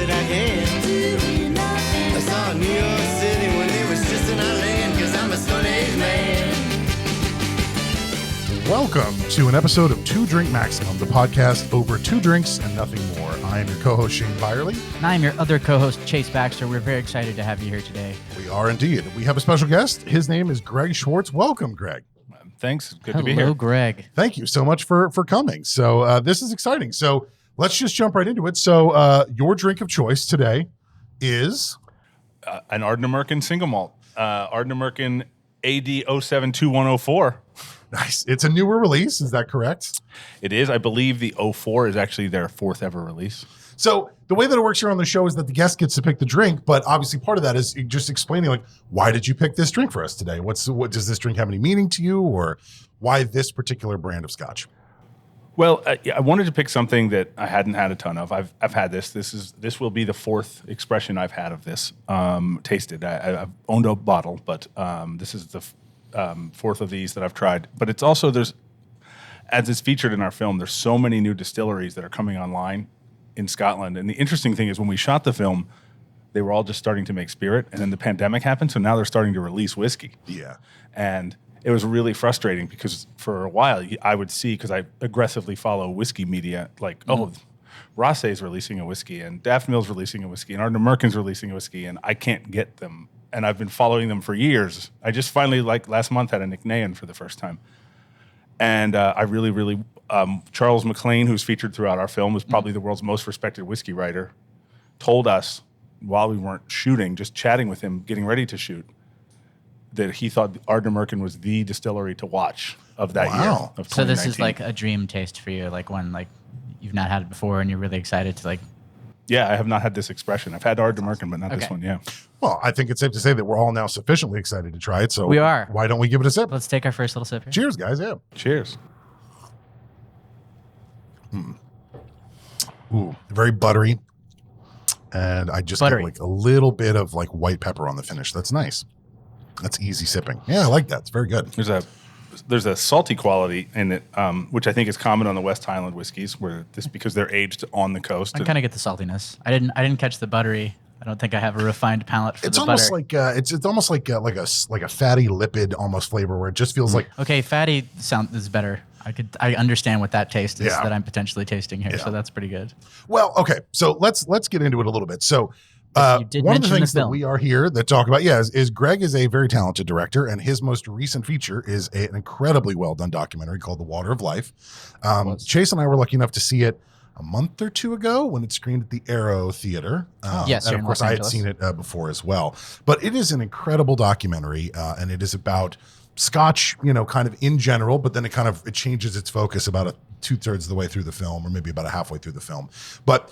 that I can. I saw New York City when it was just an island, 'cause I'm a Stone Age man. Welcome to an episode of Two Drink Maximum, the podcast over two drinks and nothing more. I am your co-host, Shane Byerly. And I'm your other co-host, Chase Baxter. We're very excited to have you here today. We are indeed. We have a special guest. His name is Greg Schwartz. Welcome, Greg. Thanks. Good to be here. Hello, Greg. Thank you so much for coming. So this is exciting. So let's just jump right into it. So your drink of choice today is... An Ardnamurchan single malt. Ardnamurchan AD 072104. Nice. It's a newer release. Is that correct? It is. I believe the 04 is actually their fourth ever release. So the way that it works here on the show is that the guest gets to pick the drink, but obviously part of that is just explaining, like, why did you pick this drink for us today? What does this drink have any meaning to you, or why this particular brand of scotch? Well, I wanted to pick something that I hadn't had a ton of. I've had this. This will be the fourth expression I've had of this. Tasted. I've owned a bottle, but this is the fourth of these that I've tried. But it's also, as it's featured in our film, there's so many new distilleries that are coming online in Scotland. And the interesting thing is when we shot the film, they were all just starting to make spirit, and then the pandemic happened, so now they're starting to release whiskey. Yeah. And it was really frustrating because for a while I would see, because I aggressively follow whiskey media, like, Rossay's releasing a whiskey, and Daft Mill's releasing a whiskey, and Ardnamurchan's releasing a whiskey, and I can't get them. And I've been following them for years. I just finally, like last month, had a Nicknayan for the first time. And I really, Charles MacLean, who's featured throughout our film, is probably the world's most respected whiskey writer, told us while we weren't shooting, just chatting with him, getting ready to shoot, that he thought Ardnamurchan was the distillery to watch of that year, of 2019. So this is like a dream taste for you, like one like you've not had it before and you're really excited to like... Yeah, I have not had this expression. I've had Ardnamurchan, but not this one, yeah. Well, I think it's safe to say that we're all now sufficiently excited to try it. So we are. Why don't we give it a sip? Let's take our first little sip here. Cheers, guys. Yeah. Cheers. Ooh, very buttery. And I just get like a little bit of like white pepper on the finish. That's nice. That's easy sipping. Yeah, I like that. It's very good. There's a salty quality in it, which I think is common on the West Highland whiskeys, because they're aged on the coast. I kind of get the saltiness. I didn't catch the buttery. I don't think I have a refined palate for it's the almost butter. like it's almost like a fatty lipid almost flavor where it just feels like okay, fatty sound is better. I understand what that taste is that I'm potentially tasting here, so that's pretty good. Well, okay, so let's get into it a little bit. So you did one of the mention things the that film. we are here that talk about, is Greg is a very talented director, and his most recent feature is an incredibly well done documentary called The Water of Life. Chase and I were lucky enough to see it a month or two ago when it screened at the Aero Theater. Yes, and of course I had seen it before as well. But it is an incredible documentary, and it is about Scotch, kind of in general, but then it changes its focus about 2/3 of the way through the film, or maybe about halfway through the film. But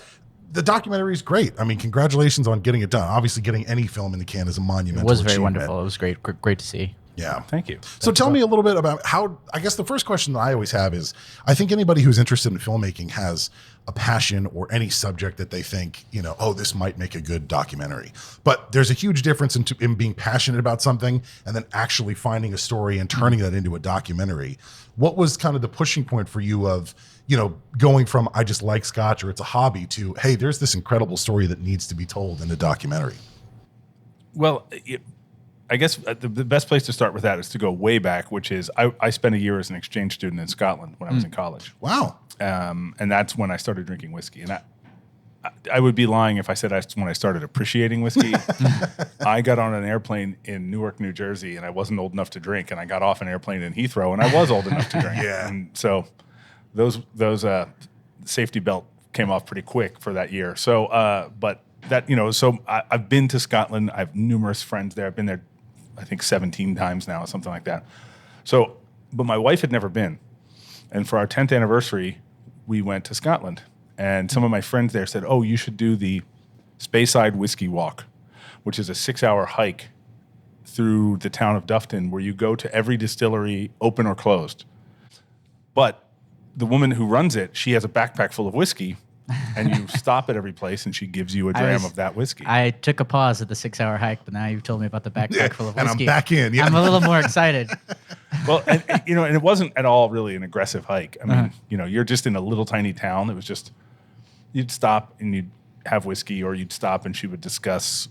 the documentary is great. I mean, congratulations on getting it done. Obviously, getting any film in the can is a monumental It was very achievement. wonderful. It was great to see. Yeah. Thank you. So tell me a little bit about how, I guess the first question that I always have is, I think anybody who's interested in filmmaking has a passion or any subject that they think, this might make a good documentary. But there's a huge difference in being passionate about something and then actually finding a story and turning that into a documentary. What was kind of the pushing point for you of, going from I just like Scotch or it's a hobby to, hey, there's this incredible story that needs to be told in a documentary? Well, I guess the best place to start with that is to go way back, which is I spent a year as an exchange student in Scotland when I was in college. Wow. And that's when I started drinking whiskey. And I would be lying if I said when I started appreciating whiskey. I got on an airplane in Newark, New Jersey, and I wasn't old enough to drink. And I got off an airplane in Heathrow, and I was old enough to drink. Yeah. And so those safety belt came off pretty quick for that year. So, but that, so I've been to Scotland. I have numerous friends there. I've been there, I think 17 times now, something like that. So, but my wife had never been. And for our 10th anniversary, we went to Scotland. And some of my friends there said, oh, you should do the Speyside Whiskey Walk, which is a 6-hour hike through the town of Dufton where you go to every distillery, open or closed. But the woman who runs it, she has a backpack full of whiskey, and you stop at every place, and she gives you a dram of that whiskey. I took a pause at the 6-hour hike, but now you've told me about the backpack full of whiskey. And I'm back in. Yeah. I'm a little more excited. Well, and it wasn't at all really an aggressive hike. I mean, you're just in a little tiny town. It was just, you'd stop and have whiskey, or you'd stop and she would discuss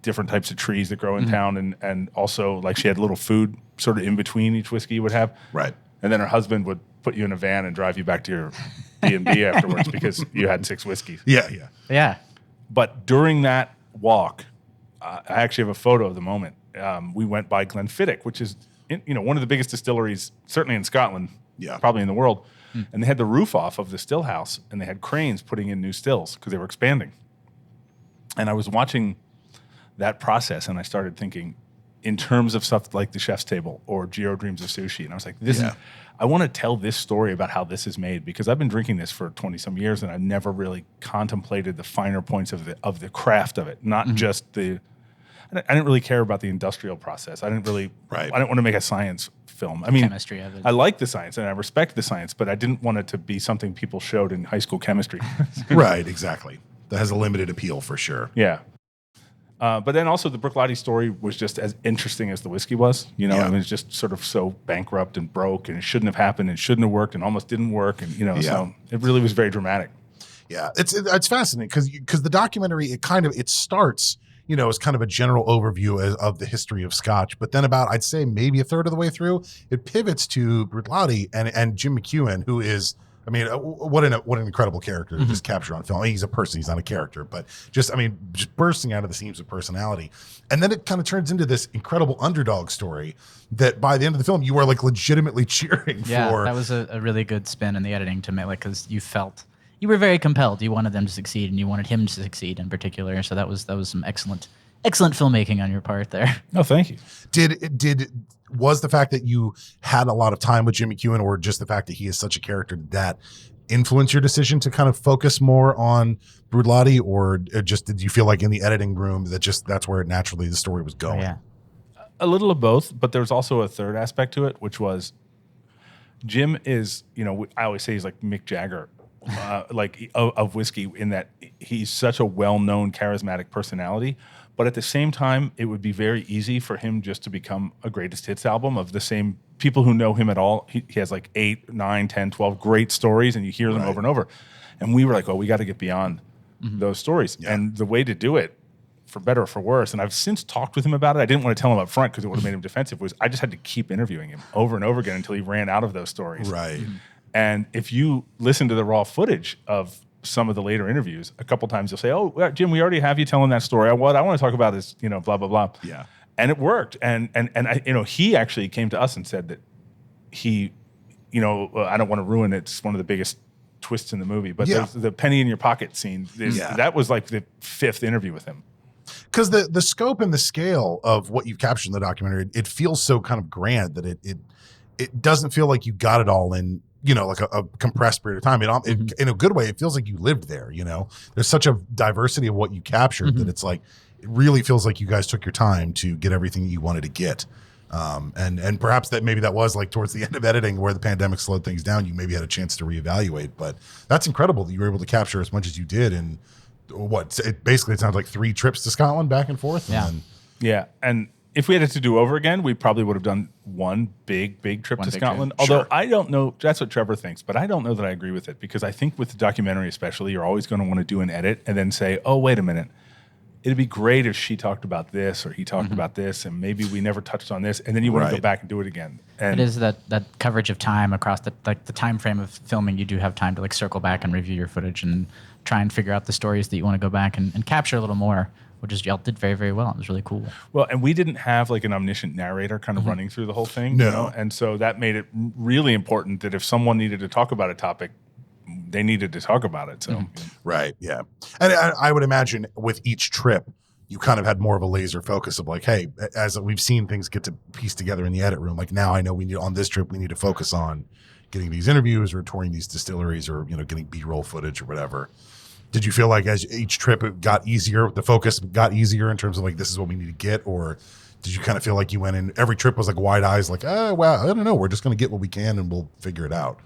different types of trees that grow in town, and also like she had a little food sort of in between each whiskey you would have. Right. And then her husband would put you in a van and drive you back to your B&B afterwards because you had 6 whiskeys. Yeah. Yeah. But during that walk, I actually have a photo of the moment. We went by Glenfiddich, which is one of the biggest distilleries, certainly in Scotland, probably in the world. And they had the roof off of the still house, and they had cranes putting in new stills because they were expanding. And I was watching that process, and I started thinking in terms of stuff like the Chef's Table or Jiro Dreams of Sushi. And I was like, I want to tell this story about how this is made, because I've been drinking this for 20 some years and I've never really contemplated the finer points of the craft of it, not just I didn't really care about the industrial process. I didn't want to make a science film. I mean, chemistry of it. I like the science and I respect the science, but I didn't want it to be something people showed in high school chemistry. Right, exactly. That has a limited appeal for sure. Yeah. But then also the Bruichladdich story was just as interesting as the whiskey was. I mean, it's just sort of so bankrupt and broke, and it shouldn't have happened, and shouldn't have worked, and almost didn't work, and so it really was very dramatic. Yeah, it's fascinating because the documentary it starts as kind of a general overview of the history of Scotch, but then about I'd say maybe a third of the way through, it pivots to Bruichladdich and Jim McEwan, who is. I mean, what an incredible character to just capture on film. I mean, he's a person; he's not a character, but just bursting out of the seams of personality. And then it kind of turns into this incredible underdog story that by the end of the film, you are like legitimately cheering for. Yeah, that was a really good spin in the editing to make, because you were very compelled. You wanted them to succeed, and you wanted him to succeed in particular. So that was some excellent filmmaking on your part there. Oh, thank you. Was the fact that you had a lot of time with Jim McEwan, or just the fact that he is such a character, that influence your decision to kind of focus more on Bruichladdich, or just did you feel like in the editing room that's where naturally the story was going? Yeah. A little of both, but there's also a third aspect to it, which was Jim is, I always say he's like Mick Jagger, of whiskey, in that he's such a well-known, charismatic personality. But at the same time, it would be very easy for him just to become a greatest hits album of the same people who know him at all. He has like 8, 9, 10, 12 great stories, and you hear them over and over. And we were like, we got to get beyond those stories. Yeah. And the way to do it, for better or for worse, and I've since talked with him about it. I didn't want to tell him up front because it would have made him defensive, was I just had to keep interviewing him over and over again until he ran out of those stories. Right. And if you listen to the raw footage of some of the later interviews, a couple times you'll say, Jim, we already have you telling that story. What I want to talk about is, blah, blah, blah. Yeah. And it worked. And I, he actually came to us and said that he, I don't want to ruin it. It's one of the biggest twists in the movie, but the penny in your pocket scene, that was like the 5th interview with him. Because the scope and the scale of what you've captured in the documentary, it feels so kind of grand that it doesn't feel like you got it all in, like a compressed period of time. In a good way, it feels like you lived there, There's such a diversity of what you captured that it's like, it really feels like you guys took your time to get everything you wanted to get. And perhaps that was like towards the end of editing where the pandemic slowed things down, you maybe had a chance to reevaluate. But that's incredible that you were able to capture as much as you did. And it sounds like 3 trips to Scotland back and forth. Yeah. And if we had it to do over again, we probably would have done one big trip to Scotland. Although I don't know, that's what Trevor thinks, but I don't know that I agree with it, because I think with the documentary especially, you're always going to want to do an edit and then say, oh, wait a minute. It'd be great if she talked about this or he talked about this, and maybe we never touched on this, and then you want to go back and do it again. And it is that coverage of time across the time frame of filming. You do have time to circle back and review your footage and try and figure out the stories that you want to go back and capture a little more, which is y'all did very, very well. It was really cool. Well, and we didn't have an omniscient narrator kind of running through the whole thing. No. And so that made it really important that if someone needed to talk about a topic, they needed to talk about it. So Right, yeah. And I would imagine with each trip, you kind of had more of a laser focus of like, hey, as we've seen things get to piece together in the edit room, like now I know on this trip, we need to focus on getting these interviews or touring these distilleries or, getting B-roll footage or whatever. Did you feel like as each trip it got easier, the focus got easier in terms of like, this is what we need to get? Or did you kind of feel like you went in, every trip was like wide eyes, like, well, I don't know, we're just going to get what we can and we'll figure it out?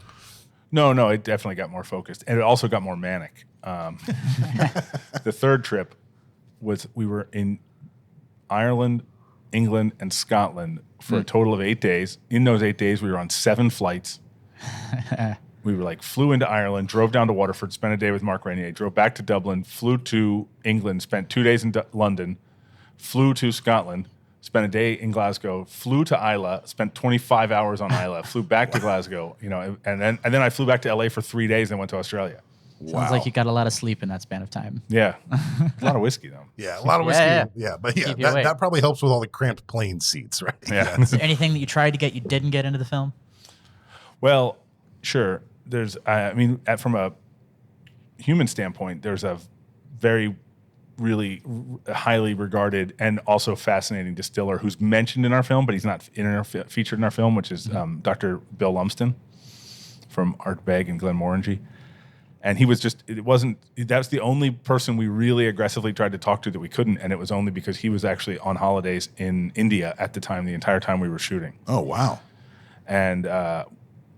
No, it definitely got more focused. And it also got more manic. The third trip we were in Ireland, England, and Scotland for a total of 8 days. In those 8 days, we were on 7 flights. we were like flew into Ireland, drove down to Waterford, spent a day with Mark Renier, drove back to Dublin, flew to England, spent 2 days in London, flew to Scotland, spent a day in Glasgow, flew to Islay, spent 25 hours on Islay, flew back to Glasgow, and then I flew back to LA for 3 days and went to Australia. Sounds like you got a lot of sleep in that span of time. Yeah. A lot of whiskey though. Yeah, a lot of whiskey. Yeah. But Keep you awake. that probably helps with all the cramped plane seats, right? Yeah. Is there anything that you tried to get you didn't get into the film? Well, sure. From a human standpoint, there's a very, really highly regarded and also fascinating distiller who's mentioned in our film, but he's not featured in our film, which is Dr. Bill Lumsden from Ardbeg and Glenmorangie. And that's the only person we really aggressively tried to talk to that we couldn't. And it was only because he was actually on holidays in India at the entire time we were shooting. Oh, wow. And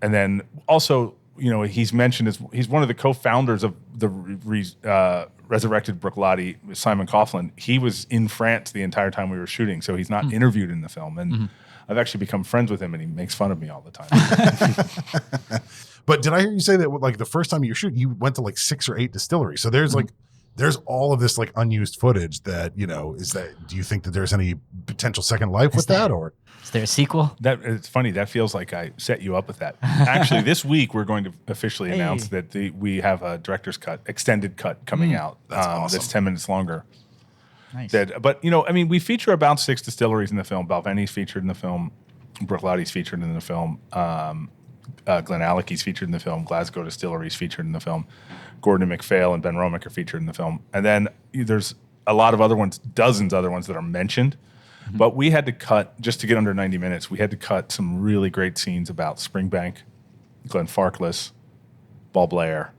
then also, he's mentioned as he's one of the co-founders of the resurrected Bruichladdich, Simon Coughlin. He was in France the entire time we were shooting, so he's not interviewed in the film. And I've actually become friends with him, and he makes fun of me all the time. But did I hear you say that like the first time you shoot, you went to like 6 or 8 distilleries? So there's there's all of this like unused footage that, do you think that there's any potential second life with that, or? Is there a sequel? It's funny. That feels like I set you up with that. Actually, this week we're going to officially announce that we have a director's cut, extended cut coming out. That's awesome. That's 10 minutes longer. Nice. But we feature about 6 distilleries in the film. Balvenie's featured in the film. Bruichladdich featured in the film. Glenallachie's featured in the film. Glasgow Distillery's featured in the film. Gordon and MacPhail and Ben Romick are featured in the film. And then there's a lot of other ones, dozens other ones that are mentioned. But we had to cut, just to get under 90 minutes, we had to cut some really great scenes about Springbank, Glenfarclas, Ball Blair.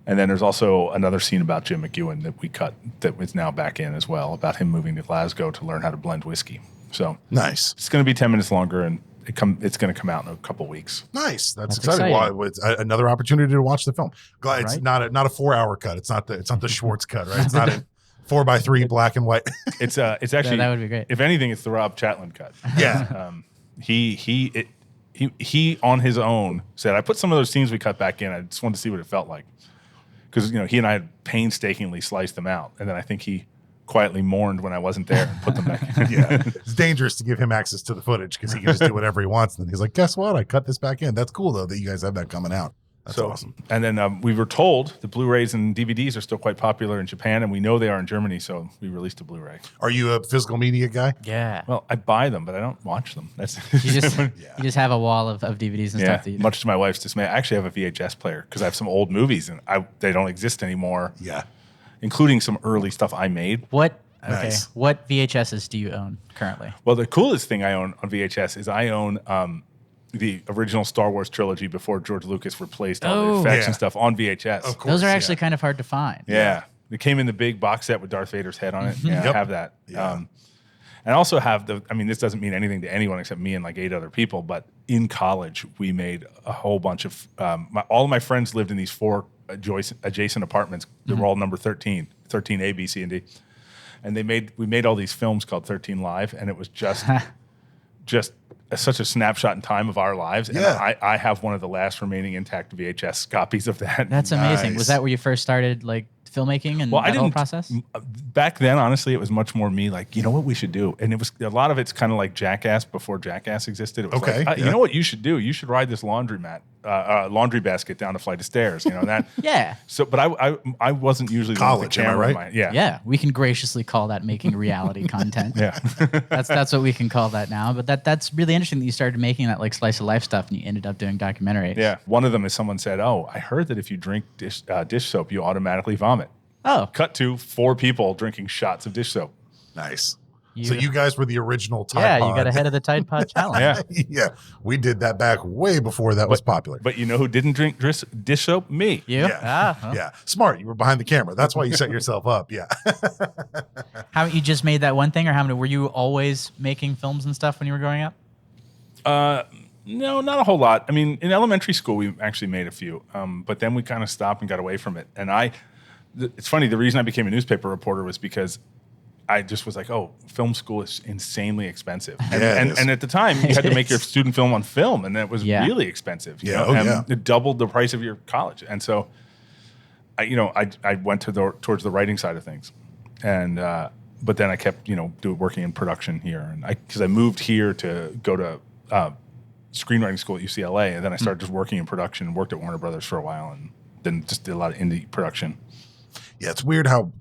And then there's also another scene about Jim McEwen that we cut that was now back in as well, about him moving to Glasgow to learn how to blend whiskey. So Nice. it's going to be 10 minutes longer, and it's going to come out in a couple weeks. Nice. That's exciting. exciting. Well, it's another opportunity to watch the film. Glad it's Right. not a 4-hour cut. It's not the Schwartz cut, right? It's not a 4x3 black and white. It's actually that would be great. If anything, it's the Rob Chatelain cut. Yeah. He on his own said, I put some of those scenes we cut back in. I just wanted to see what it felt like, because he and I had painstakingly sliced them out, and then I think he quietly mourned when I wasn't there and put them back in. Yeah. It's dangerous to give him access to the footage because he can just do whatever he wants. And then he's like, guess what? I cut this back in. That's cool, though, that you guys have that coming out. That's awesome. And then we were told the Blu-rays and DVDs are still quite popular in Japan, and we know they are in Germany, so we released a Blu-ray. Are you a physical media guy? Yeah. Well, I buy them, but I don't watch them. That's You just have a wall of DVDs and stuff that you much to my wife's dismay. I actually have a VHS player because I have some old movies, and they don't exist anymore, Yeah. including some early stuff I made. What Nice. What VHSs do you own currently? Well, the coolest thing I own on VHS is I own the original Star Wars trilogy before George Lucas replaced all the Oh. effects Yeah. and stuff on VHS. Of course. Those are yeah. actually kind of hard to find. Yeah. It came in the big box set with Darth Vader's head on it. Yeah, Yep. I have that. Yeah. And I also have this doesn't mean anything to anyone except me and like 8 other people, but in college, we made a whole bunch of, all of my friends lived in these 4 adjacent apartments. They were all number 13 A, B, C, and D. And we made all these films called 13 Live, and it was just such a snapshot in time of our lives. And Yeah. I have one of the last remaining intact VHS copies of that. That's amazing. Nice. Was that where you first started like filmmaking and Well, I that whole didn't process? back then. Honestly, it was much more me. Like, you know what we should do, and it was a lot of it's kind of like Jackass before Jackass existed. It was Okay, like, you yeah. know what you should do? You should ride this laundry basket down a flight of stairs. That. Yeah. So, but I wasn't usually the one with College, the am I camera in right? my- Yeah, we can graciously call that making reality content. Yeah. That's what we can call that now. But that's really interesting that you started making that like slice of life stuff and you ended up doing documentaries. Yeah. One of them is someone said, "Oh, I heard that if you drink dish soap, you automatically vomit." Oh, Cut to 4 people drinking shots of dish soap. Nice. You- So you guys were the original Tide yeah, Pod. you got ahead of the Tide Pod challenge. Yeah. Yeah. We did that back way before that was popular. But you know who didn't drink dish soap? Me. You? Yeah. Ah, well. Yeah. Smart. You were behind the camera. That's why you set yourself up. Yeah. You just made that one thing, or how many were you always making films and stuff when you were growing up? No, not a whole lot. I mean, in elementary school, we actually made a few, but then we kind of stopped and got away from it. And it's funny, the reason I became a newspaper reporter was because I just was like, oh, film school is insanely expensive. Yeah, it is. And at the time, you had to make your is. student film on film, and that was Yeah. really expensive. you Yeah, know, oh, and yeah. it doubled the price of your college. And so, I went towards the writing side of things, and but then I kept working in production here, and because I moved here to go to screenwriting school at UCLA, and then I started just working in production and worked at Warner Brothers for a while, and then just did a lot of indie production. Yeah, it's weird how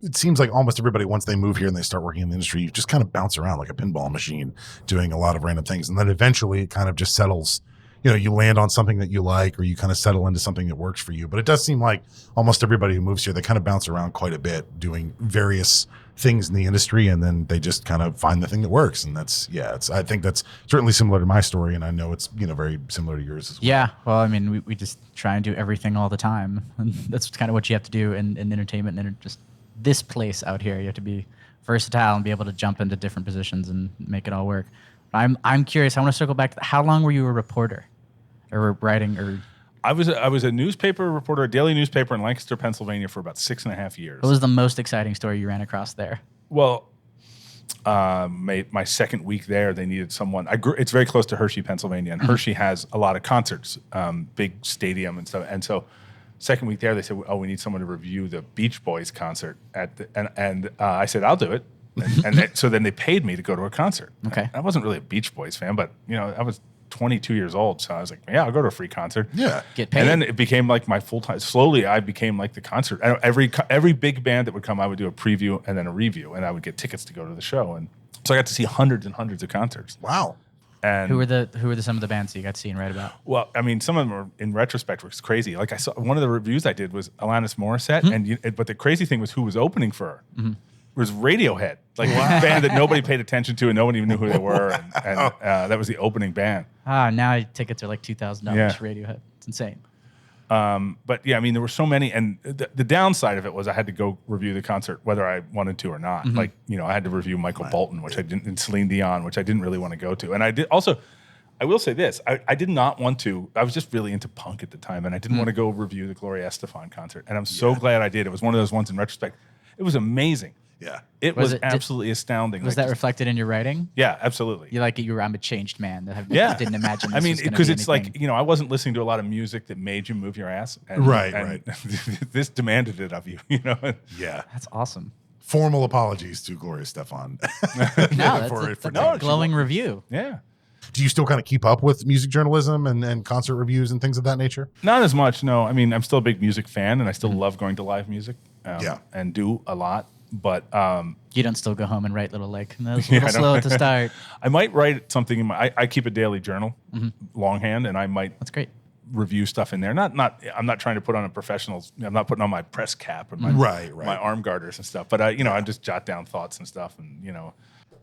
it seems like almost everybody, once they move here and they start working in the industry, you just kind of bounce around like a pinball machine doing a lot of random things. And then eventually it kind of just settles, you land on something that you like, or you kind of settle into something that works for you. But it does seem like almost everybody who moves here, they kind of bounce around quite a bit doing various things in the industry, and then they just kind of find the thing that works. And I think that's certainly similar to my story, and I know it's very similar to yours as well. Yeah, well, I mean, we just try and do everything all the time, and that's kind of what you have to do in entertainment and just this place out here. You have to be versatile and be able to jump into different positions and make it all work. I'm curious. I want to circle back to how long were you a reporter, or writing, or I was a newspaper reporter, a daily newspaper in Lancaster, Pennsylvania, for about 6.5 years. what was the most exciting story you ran across there? Well, my second week there, they needed someone. It's very close to Hershey, Pennsylvania, and Hershey has a lot of concerts, big stadium and stuff. And so, second week there, they said, "Oh, we need someone to review the Beach Boys concert." And I said, "I'll do it." So then they paid me to go to a concert. Okay. I wasn't really a Beach Boys fan, but I was 22 years old, so I was like, "Yeah, I'll go to a free concert." Yeah. Get paid. And then it became like my full time. Slowly, I became like the concert. Every big band that would come, I would do a preview and then a review, and I would get tickets to go to the show. And so I got to see hundreds and hundreds of concerts. Wow. And Who were some of the bands that you got to see and write about? well, I mean, some of them are in retrospect was crazy. Like I saw one of the reviews I did was Alanis Morissette, but the crazy thing was who was opening for her. It was Radiohead, like a band that nobody paid attention to and nobody even knew who they were, and that was the opening band. Now tickets are like $2,000 Yeah. for Radiohead. It's insane. But yeah, I mean, there were so many, and the downside of it was I had to go review the concert whether I wanted to or not. Like, I had to review Michael Bolton, which I didn't, and Celine Dion, which I didn't really want to go to. And I did also, I will say this, I did not want to, I was just really into punk at the time, and I didn't want to go review the Gloria Estefan concert. And I'm so glad I did. It was one of those ones in retrospect. It was amazing. Yeah. It was absolutely astounding. Was that reflected in your writing? Yeah, absolutely. I'm a changed man. I Yeah. didn't imagine this I mean, was gonna because be it's anything. like, I wasn't listening to a lot of music that made you move your ass. And, Right. This demanded it of you, Yeah. That's awesome. Formal apologies to Gloria Stefan. No, For- that's for a doing it. glowing review. Yeah. Do you still kind of keep up with music journalism and concert reviews and things of that nature? Not as much, no. I mean, I'm still a big music fan, and I still love going to live music. Yeah. And do a lot. But You don't still go home and write little like, "No, it's a Yeah, little I slow know. at the start." I might write something in I keep a daily journal, longhand, and I might That's great. review stuff in there. I'm not trying to put on a professional. I'm not putting on my press cap and my Right. my arm garters and stuff. But I just jot down thoughts and stuff, and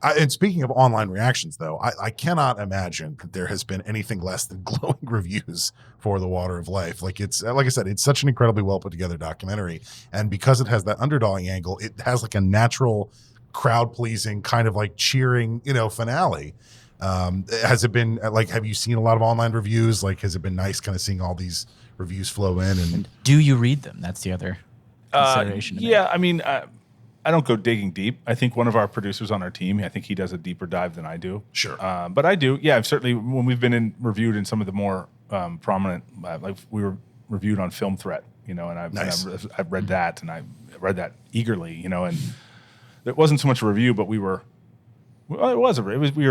And speaking of online reactions, though, I cannot imagine that there has been anything less than glowing reviews for The Water of Life. Like I said, it's such an incredibly well put together documentary, and because it has that underdog angle, it has like a natural crowd pleasing kind of like cheering, finale. Has it been like? Have you seen a lot of online reviews? Like, has it been nice kind of seeing all these reviews flow in? And Do you read them? That's the other consideration. to make. yeah, I mean. I don't go digging deep. I think one of our producers on our team, I think he does a deeper dive than I do. Sure. But I do. Yeah, I've certainly, when we've been reviewed in some of the more prominent, like we were reviewed on Film Threat, and Nice. I've read that, and I read that eagerly, and it wasn't so much a review, but we were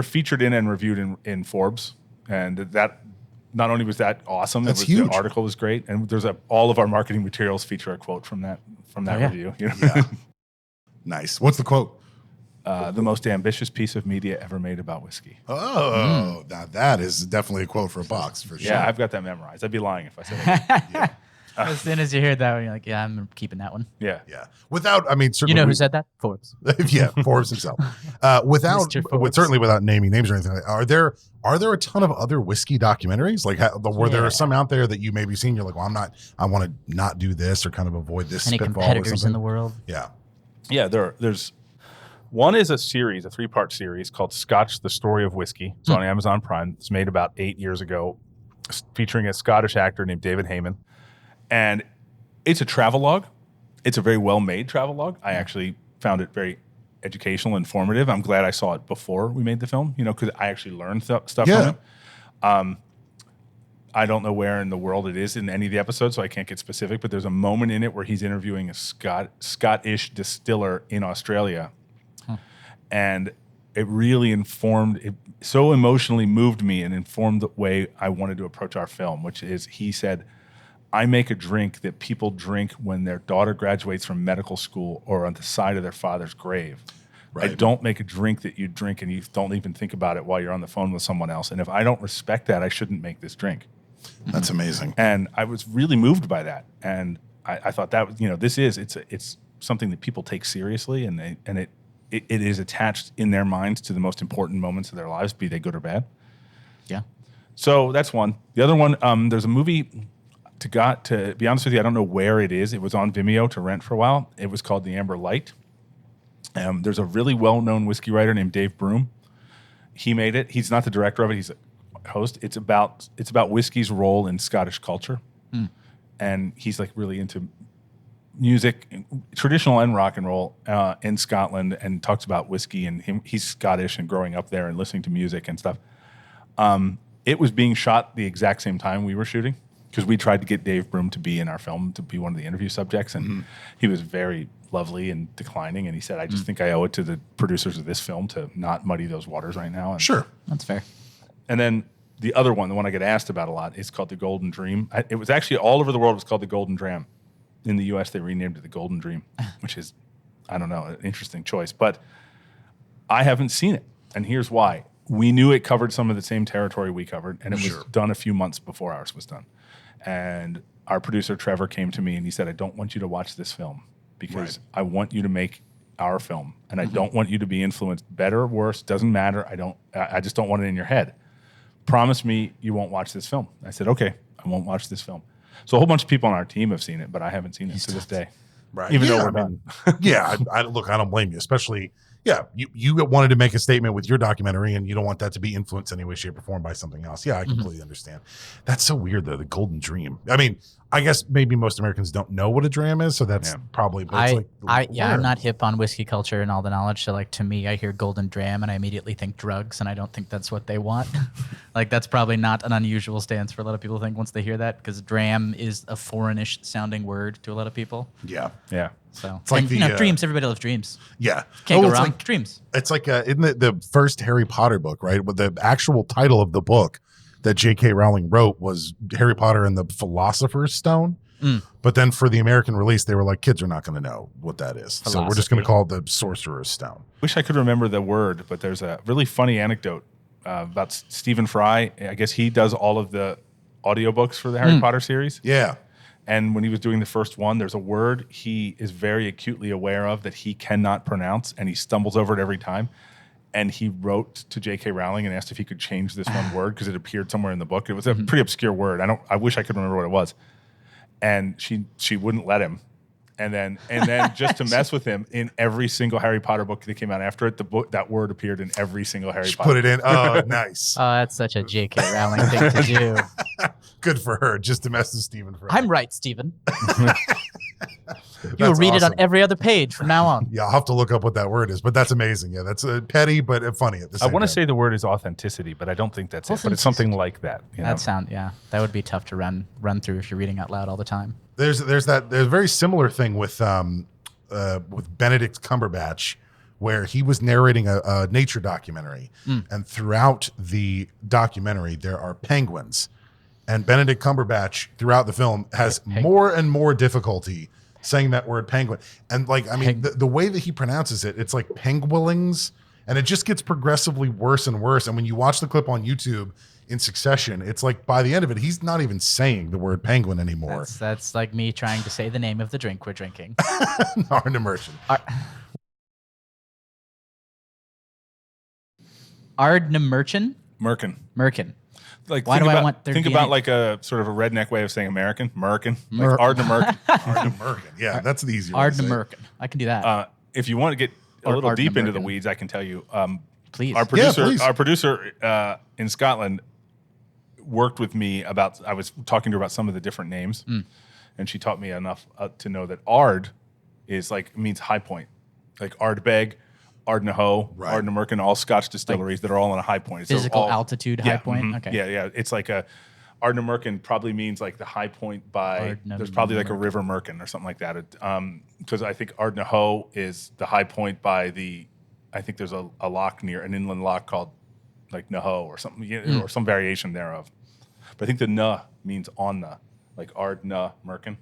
featured in and reviewed in Forbes, and that, not only was that awesome, That's huge. The article was great, and there's all of our marketing materials feature a quote from that yeah. review. yeah, nice. What's the quote? The most ambitious piece of media ever made about whiskey. Oh, now that is definitely a quote for a box for sure. Yeah, I've got that memorized. I'd be lying if I said it. As soon as you hear that one, you're like, "Yeah, I'm keeping that one." Yeah. Yeah. Without, I mean, You certainly. know who said that? Forbes. Yeah, Forbes himself. Mr. Forbes. Certainly without naming names or anything. Are there a ton of other whiskey documentaries? Like, were there Yeah. some out there that you maybe seen? You're like, well, I want to not do this or kind of avoid this Any pitfall or competitors in something? the world? Yeah. Yeah, there's one is a series, a 3-part series called Scotch: The Story of Whiskey. It's on Amazon Prime. It's made about 8 years ago, featuring a Scottish actor named David Heyman. And it's a travelogue. It's a very well-made travelogue. I actually found it very educational, informative. I'm glad I saw it before we made the film, because I actually learned stuff Yeah. from him. I don't know where in the world it is in any of the episodes, so I can't get specific, but there's a moment in it where he's interviewing a Scottish distiller in Australia. And it really it so emotionally moved me and informed the way I wanted to approach our film, which is, he said, I make a drink that people drink when their daughter graduates from medical school or on the side of their father's grave. I Right. don't make a drink that you drink and you don't even think about it while you're on the phone with someone else. And if I don't respect that, I shouldn't make this drink. That's amazing. And I was really moved by that. And I thought that was, it's something that people take seriously, and it is attached in their minds to the most important moments of their lives, be they good or bad. Yeah. So that's one. The other one, there's a movie, to be honest with you, I don't know where it is. It was on Vimeo to rent for a while. It was called The Amber Light. There's a really well-known whiskey writer named Dave Broom. He made it. He's not the director of it. He's a host. It's about whiskey's role in Scottish culture. And he's like really into music, traditional and rock and roll in Scotland, and talks about whiskey, and he's Scottish and growing up there and listening to music and stuff. It was being shot the exact same time we were shooting, because we tried to get Dave Broom to be in our film, to be one of the interview subjects, and he was very lovely and declining, and he said, I just think I owe it to the producers of this film to not muddy those waters right now. And, Sure. That's fair. and then the other one, the one I get asked about a lot, is called The Golden Dream. It was actually all over the world, it was called The Golden Dram. In the US, they renamed it The Golden Dream, which is, I don't know, an interesting choice. But I haven't seen it, and here's why. We knew it covered some of the same territory we covered, and it was done a few months before ours was done. And our producer, Trevor, came to me and he said, I don't want you to watch this film because I want you to make our film, and I don't want you to be influenced, better or worse, doesn't matter. I just don't want it in your head. Promise me you won't watch this film. I said, okay, I won't watch this film. So a whole bunch of people on our team have seen it, but I haven't seen it to this day. Right. Even though Yeah, we're I mean, yeah, look, I don't blame you, especially, you wanted to make a statement with your documentary, and you don't want that to be influenced in any way, shape, or form by something else. Yeah, I completely understand. That's so weird, though, the Golden Dream. I mean, I guess maybe most Americans don't know what a dram is, so that's probably. But it's I'm weird. not hip on whiskey culture and all the knowledge. So, like, to me, I hear Golden Dram and I immediately think drugs, and I don't think that's what they want. Like, that's probably not an unusual stance for a lot of people to think once they hear that, because dram is a foreignish sounding word to a lot of people. Yeah. Yeah. So, It's like and, the, dreams. Everybody loves dreams. Yeah. Can't go it's wrong. like- Dreams. It's like in the first Harry Potter book, right? But the actual title of the book that J.K. Rowling wrote was Harry Potter and the Philosopher's Stone. But then for the American release, they were like, kids are not going to know what that is. So we're just going to call it the Sorcerer's Stone. Wish I could remember the word, but there's a really funny anecdote about Stephen Fry. I guess he does all of the audiobooks for the Harry Potter series. Yeah. And when he was doing the first one, there's a word he is very acutely aware of that he cannot pronounce, and he stumbles over it every time. And he wrote to J.K. Rowling and asked if he could change this one word because it appeared somewhere in the book. It was a pretty obscure word. I wish I could remember what it was. And she wouldn't let him. And then just to mess with him, in every single Harry Potter book that came out after it, that word appeared in every single Harry Potter. Put it in. Oh, nice. Oh, that's such a J.K. Rowling thing to do. Good for her. Just to mess with Stephen Fry. I'm right, Stephen. You'll read it on every other page from now on. Yeah, I'll have to look up what that word is, but that's amazing. Yeah, that's petty, but funny at the I same want to time. say the word is authenticity, but I don't think that's it. But it's something like that. You know? That would be tough to run through if you're reading out loud all the time. There's a very similar thing with Benedict Cumberbatch, where he was narrating a nature documentary, and throughout the documentary there are penguins, and Benedict Cumberbatch throughout the film has more and more difficulty saying that word penguin, and the way that he pronounces it, it's like penguilings, and it just gets progressively worse and worse. And when you watch the clip on YouTube in succession, it's like by the end of it, he's not even saying the word penguin anymore. That's like me trying to say the name of the drink we're drinking. Ard Immersion. Ardnamurchin? Merkin. Like, why do I want there think to be about any- like a sort of a redneck way of saying American. Merkin. Mer- Like Ardna Merkin. Ard Immersion. Yeah, that's the easier way to say it. Ardnamurchin. I can do that. If you want to get a Or little deep into the Ardnamurchin. weeds, I can tell you. Please. Our please. producer in Scotland worked with me about. I was talking to her about some of the different names, and she taught me enough to know that Ard is means high point, like Ardbeg, Ardnahoe, Right. Ardnamurchan, all Scotch distilleries that are all on a high point. It's Physical all, altitude, high point? mhm. Okay. Yeah. It's like Ardnamurchan probably means like the high point by, there's probably like a river Merkin or something like that. Because I think Ardnahoe is the high point by I think there's a lock near, an inland lock called like Nahoe or something, or some variation thereof. But I think the na means on the, like Ardnamurchan.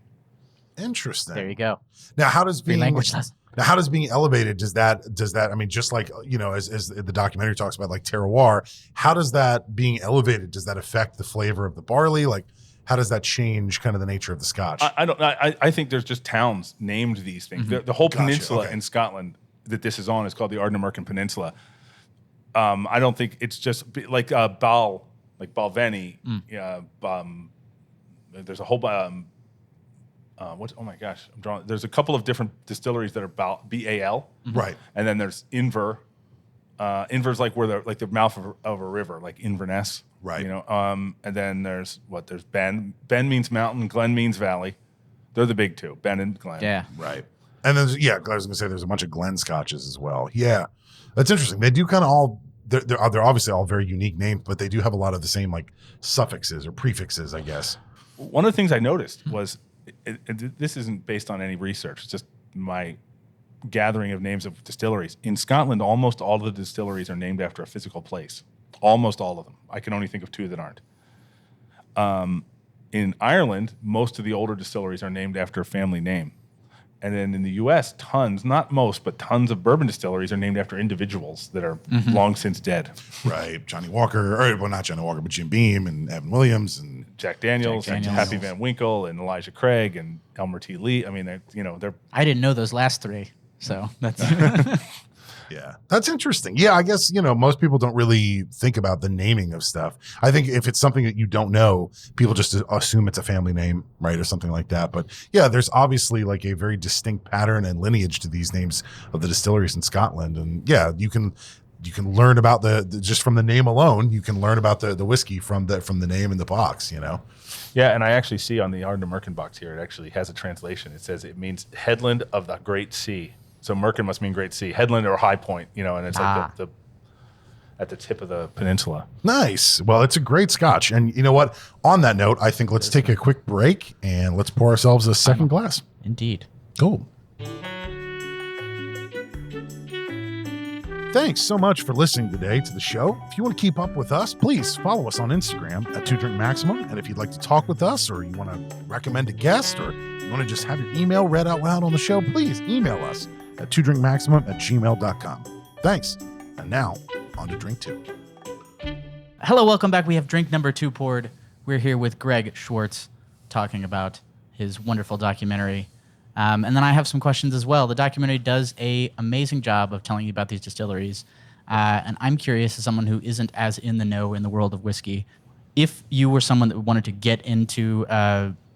Interesting. There you go. Now, how does being language lesson. now how does being elevated does that I mean, just like as the documentary talks about, like terroir, how does that being elevated, does that affect the flavor of the barley? Like, how does that change kind of the nature of the Scotch? I think there's just towns named these things. The whole Gotcha, peninsula okay. in Scotland that this is on is called the Ardnamurchan Peninsula. I don't think it's just like Balvenie. There's a whole oh my gosh, I'm drawing. There's a couple of different distilleries that are BAL, Right. and then there's Inver. Inver's like where the mouth of a river, like Inverness, Right. And then there's Ben. Ben means mountain. Glen means valley. They're the big two, Ben and Glen. Yeah. Right. And then, I was going to say there's a bunch of Glen Scotches as well. Yeah. That's interesting. They do kind of all, they're obviously all very unique names, but they do have a lot of the same like suffixes or prefixes, I guess. One of the things I noticed was, this isn't based on any research, it's just my gathering of names of distilleries. In Scotland, almost all of the distilleries are named after a physical place. Almost all of them. I can only think of two that aren't. In Ireland, most of the older distilleries are named after a family name. And then in the U.S., tons, not most, but tons of bourbon distilleries are named after individuals that are long since dead. Right. Johnny Walker, or well, not Johnny Walker, but Jim Beam and Evan Williams and Jack Daniels, Jack and Daniels. Happy Van Winkle, and Elijah Craig, and Elmer T. Lee. I mean, they're I didn't know those last three. So that's yeah, that's interesting. Yeah, I guess, most people don't really think about the naming of stuff. I think if it's something that you don't know, people just assume it's a family name, right? Or something like that. But yeah, there's obviously like a very distinct pattern and lineage to these names of the distilleries in Scotland. And yeah, you can learn about the just from the name alone, you can learn about the whiskey from the name in the box, Yeah, and I actually see on the Ardnamurchan box here, it actually has a translation. It says it means headland of the Great Sea. So Merkin must mean Great Sea, headland or high point, and it's like the at the tip of the peninsula. Nice. Well, it's a great Scotch. And you know what? On that note, I think let's take a quick break and let's pour ourselves a second glass. indeed. Cool. Thanks so much for listening today to the show. If you want to keep up with us, please follow us on Instagram at 2drinkmaximum. And if you'd like to talk with us, or you want to recommend a guest, or you want to just have your email read out loud on the show, please email us at 2drinkmaximum@gmail.com. Thanks. And now, on to drink two. Hello, welcome back. We have drink number 2 poured. We're here with Greg Schwartz talking about his wonderful documentary. And then I have some questions as well. The documentary does an amazing job of telling you about these distilleries. And I'm curious, as someone who isn't as in the know in the world of whiskey, if you were someone that wanted to get into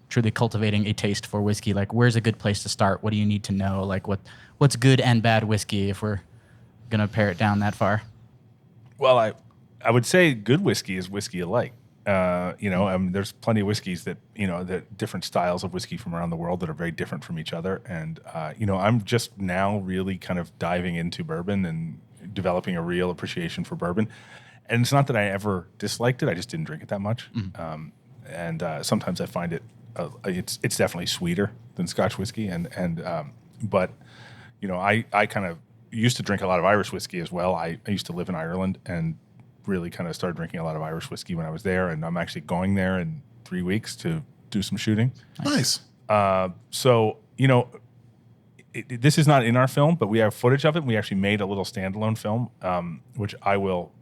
truly cultivating a taste for whiskey, like where's a good place to start? What do you need to know? Like what's good and bad whiskey if we're going to pare it down that far? Well, I would say good whiskey is whiskey alike. There's plenty of whiskeys that, that different styles of whiskey from around the world that are very different from each other. And, I'm just now really kind of diving into bourbon and developing a real appreciation for bourbon. And it's not that I ever disliked it. I just didn't drink it that much. And sometimes I find it's definitely sweeter than Scotch whiskey. But I kind of used to drink a lot of Irish whiskey as well. I used to live in Ireland and really kind of started drinking a lot of Irish whiskey when I was there. And I'm actually going there in 3 weeks to do some shooting. Nice. This is not in our film, but we have footage of it. We actually made a little standalone film, which I will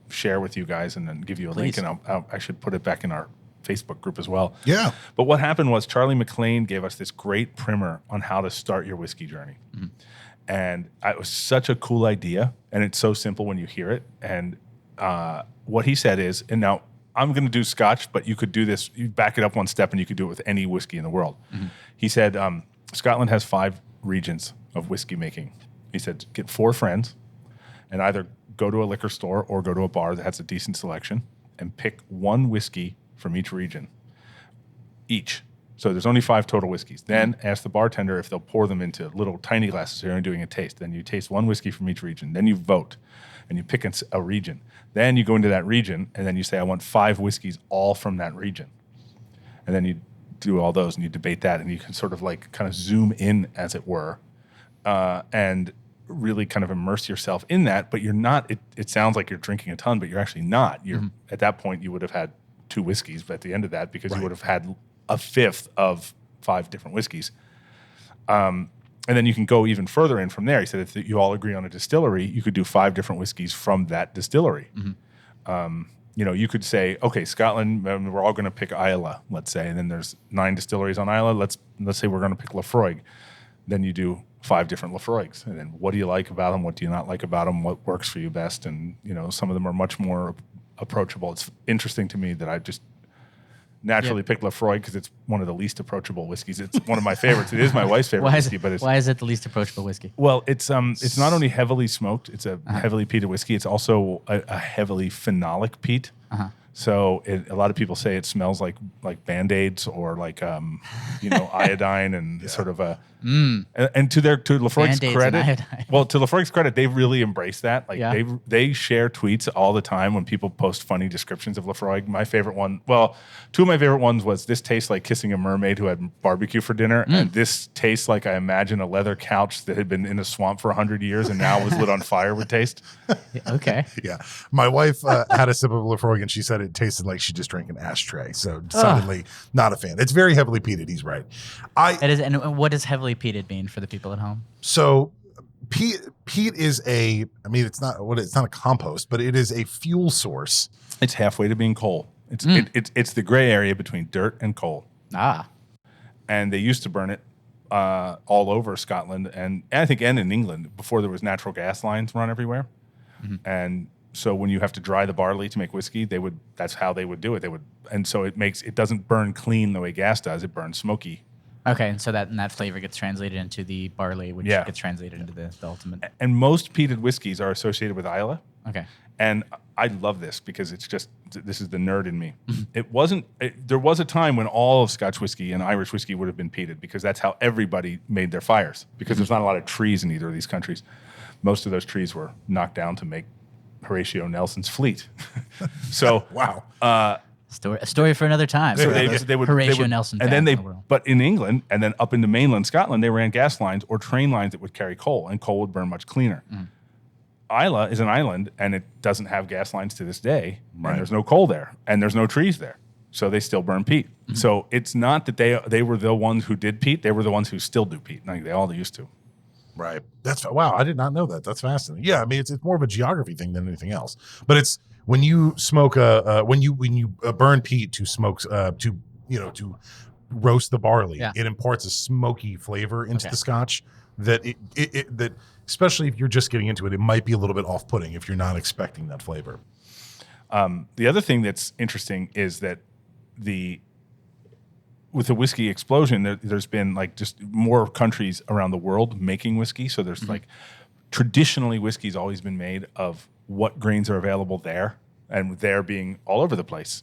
share with you guys and then give you a link, Please. and I should put it back in our Facebook group as well. Yeah. But what happened was Charlie McLean gave us this great primer on how to start your whiskey journey. And it was such a cool idea, and it's so simple when you hear it. And what he said is, and now I'm going to do Scotch, but you could do this, you back it up one step, and you could do it with any whiskey in the world. He said, Scotland has 5 regions of whiskey making. He said, get 4 friends and either go to a liquor store or go to a bar that has a decent selection and pick one whiskey from each region, each. So there's only 5 total whiskeys. Then ask the bartender if they'll pour them into little tiny glasses. So you're only doing a taste. Then you taste one whiskey from each region. Then you vote, and you pick a region. Then you go into that region, and then you say, I want 5 whiskeys all from that region. And then you do all those, and you debate that, and you can sort of like kind of zoom in, as it were, and really kind of immerse yourself in that. But you're not. It sounds like you're drinking a ton, but you're actually not. You're at that point, you would have had 2 whiskeys, but at the end of that, because you would have had a fifth of 5 different whiskeys. And then you can go even further in from there. He said if you all agree on a distillery, you could do 5 different whiskeys from that distillery. You could say, okay, Scotland, we're all going to pick Islay, let's say, and then there's 9 distilleries on Islay. Let's say we're going to pick Laphroaig. Then you do 5 different Laphroaigs, and then what do you like about them? What do you not like about them? What works for you best? And some of them are much more approachable. It's interesting to me that I just naturally picked Laphroaig because it's one of the least approachable whiskeys. It's one of my favorites. It is my wife's favorite whiskey, but why is it the least approachable whiskey? Well, it's not only heavily smoked, it's a heavily peated whiskey. It's also a heavily phenolic peat. So a lot of people say it smells like Band-Aids or like iodine and sort of a and to Laphroaig's Band-Aids credit, and iodine. well, to Laphroaig's credit, they've really embraced that. Like Yeah. they share tweets all the time when people post funny descriptions of Laphroaig. My favorite one, well, 2 of my favorite ones was this tastes like kissing a mermaid who had barbecue for dinner, and this tastes like I imagine a leather couch that had been in a swamp for 100 years and now was lit on fire would taste. Okay. Yeah. My wife had a sip of Laphroaig and she said it tasted like she just drank an ashtray. So decidedly not a fan. It's very heavily peated. He's right. It is. And what does heavily peated mean for the people at home? So peat is it's not a compost, but it is a fuel source. It's halfway to being coal. It's the gray area between dirt and coal. And they used to burn it all over Scotland and I think and in England before there was natural gas lines run everywhere. And so when you have to dry the barley to make whiskey, that's how they would do it. And so it doesn't burn clean the way gas does. It burns smoky. Okay, and so that flavor gets translated into the barley, which gets translated into the ultimate. And most peated whiskeys are associated with Islay. Okay. And I love this because it's just, this is the nerd in me. There was a time when all of Scotch whiskey and Irish whiskey would have been peated because that's how everybody made their fires because there's not a lot of trees in either of these countries. Most of those trees were knocked down to make Horatio Nelson's fleet. So, Wow. A story for another time. Horatio Nelson. And then fans in the world. but in England and then up into mainland Scotland, they ran gas lines or train lines that would carry coal, and coal would burn much cleaner. Islay is an island, and it doesn't have gas lines to this day, and there's no coal there, and there's no trees there, so they still burn peat. So it's not that they were the ones who did peat; they were the ones who still do peat. Like they all used to. Right. Wow. I did not know that. That's fascinating. Yeah. I mean, it's more of a geography thing than anything else. But it's when you smoke when you burn peat to smoke to roast the barley, it imparts a smoky flavor into the Scotch that that especially if you're just getting into it, it might be a little bit off-putting if you're not expecting that flavor. The other thing that's interesting is that with the whiskey explosion, there's been like just more countries around the world making whiskey. So there's like traditionally whiskey's always been made of what grains are available there, and there being all over the place.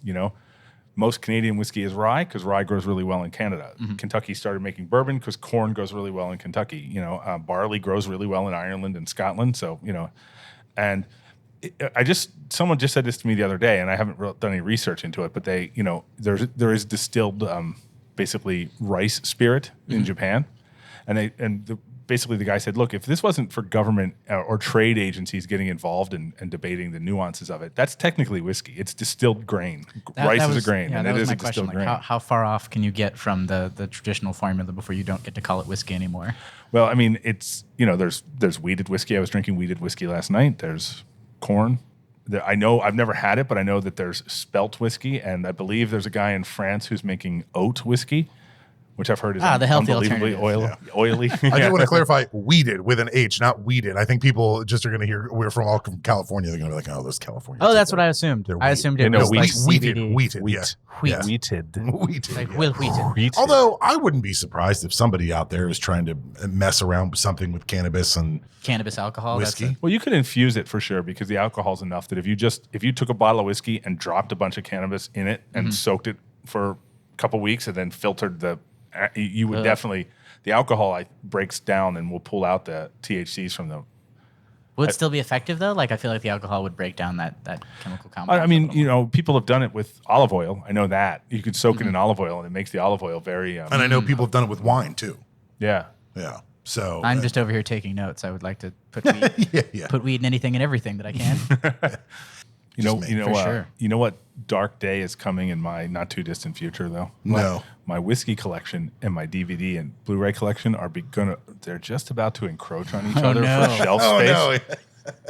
Most Canadian whiskey is rye because rye grows really well in Canada. Kentucky started making bourbon because corn grows really well in Kentucky. Barley grows really well in Ireland and Scotland. So and someone just said this to me the other day, and I haven't done any research into it, but there is distilled basically rice spirit in Japan, and basically the guy said, look, if this wasn't for government or trade agencies getting involved and debating the nuances of it, that's technically whiskey. It's distilled grain. Rice is a grain, and it is a distilled grain. How far off can you get from the traditional formula before you don't get to call it whiskey anymore? Well, I mean, it's there's wheated whiskey. I was drinking wheated whiskey last night. There's corn. I know I've never had it, but I know that there's spelt whiskey, and I believe there's a guy in France who's making oat whiskey, which I've heard is the healthy unbelievably oily. I do want to clarify weeded with an H, not weeded. I think people just are going to hear we're from California. They're going to be like, oh, those California. Oh, that's what I assumed. I assumed it was like CBD. Wheated. Like Will Wheaton. Although I wouldn't be surprised if somebody out there is trying to mess around with something with cannabis and cannabis alcohol. Whiskey. Well, you could infuse it for sure because the alcohol's enough that if you took a bottle of whiskey and dropped a bunch of cannabis in it and soaked it for couple weeks and then filtered the you would definitely, the alcohol breaks down and will pull out the THCs from them. Would it still be effective though? Like I feel like the alcohol would break down that chemical compound. I mean, people have done it with olive oil. I know that you could soak it in olive oil and it makes the olive oil very. And I know people have done it with wine too. Yeah. Yeah. So I'm just over here taking notes. I would like to put weed, put weed in anything and everything that I can. Sure. You know what dark day is coming in my not too distant future though? No. My whiskey collection and my DVD and Blu-ray collection they're just about to encroach on each other for shelf space. No.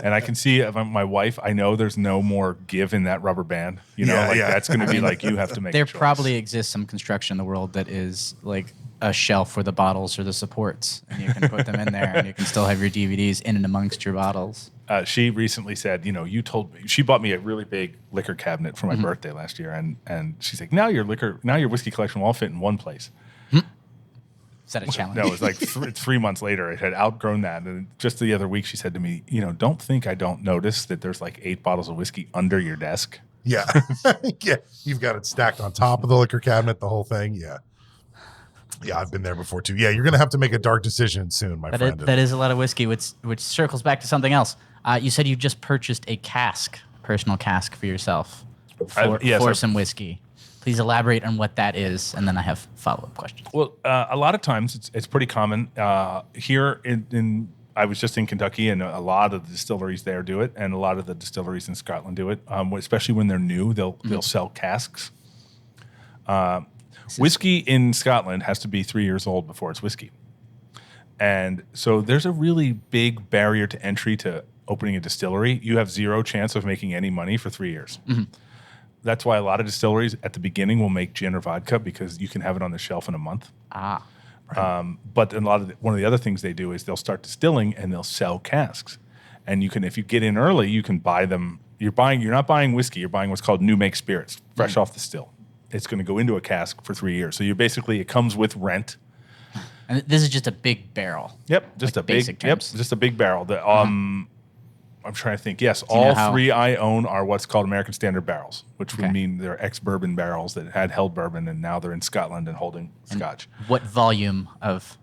And I can see my wife, I know there's no more give in that rubber band. That's going to be like, you have to make There a choice. probably exists some construction in the world that is like a shelf for the bottles or the supports, and you can put them in there and you can still have your DVDs in and amongst your bottles. She recently said, you told me, she bought me a really big liquor cabinet for my birthday last year. And she's like, now your whiskey collection will all fit in one place. Is that a challenge? No, it was like 3 months later. It had outgrown that. And just the other week, she said to me, don't think I don't notice that there's like 8 bottles of whiskey under your desk. Yeah. Yeah. You've got it stacked on top of the liquor cabinet, the whole thing. Yeah. Yeah, I've been there before too. Yeah, you're going to have to make a dark decision soon, my friend. That is a lot of whiskey, which circles back to something else. You said you just purchased a personal cask for yourself for some whiskey. Please elaborate on what that is, and then I have follow-up questions. Well, a lot of times it's pretty common here in I was just in Kentucky, and a lot of the distilleries there do it, and a lot of the distilleries in Scotland do it. Especially when they're new, they'll sell casks. Whiskey in Scotland has to be 3 years old before it's whiskey, and so there's a really big barrier to entry to opening a distillery. You have zero chance of making any money for 3 years. Mm-hmm. That's why a lot of distilleries at the beginning will make gin or vodka because you can have it on the shelf in a month. Right. But one of the other things they do is they'll start distilling and they'll sell casks. And if you get in early, you can buy them. You're not buying whiskey. You're buying what's called new make spirits, fresh off the still. It's going to go into a cask for 3 years. So it comes with rent. And this is just a big barrel. Yep, just like a big, basic terms. just a big barrel. I'm trying to think. Yes, all 3 I own are what's called American Standard barrels, which would mean they're ex-bourbon barrels that had held bourbon, and now they're in Scotland and holding Scotch. What volume of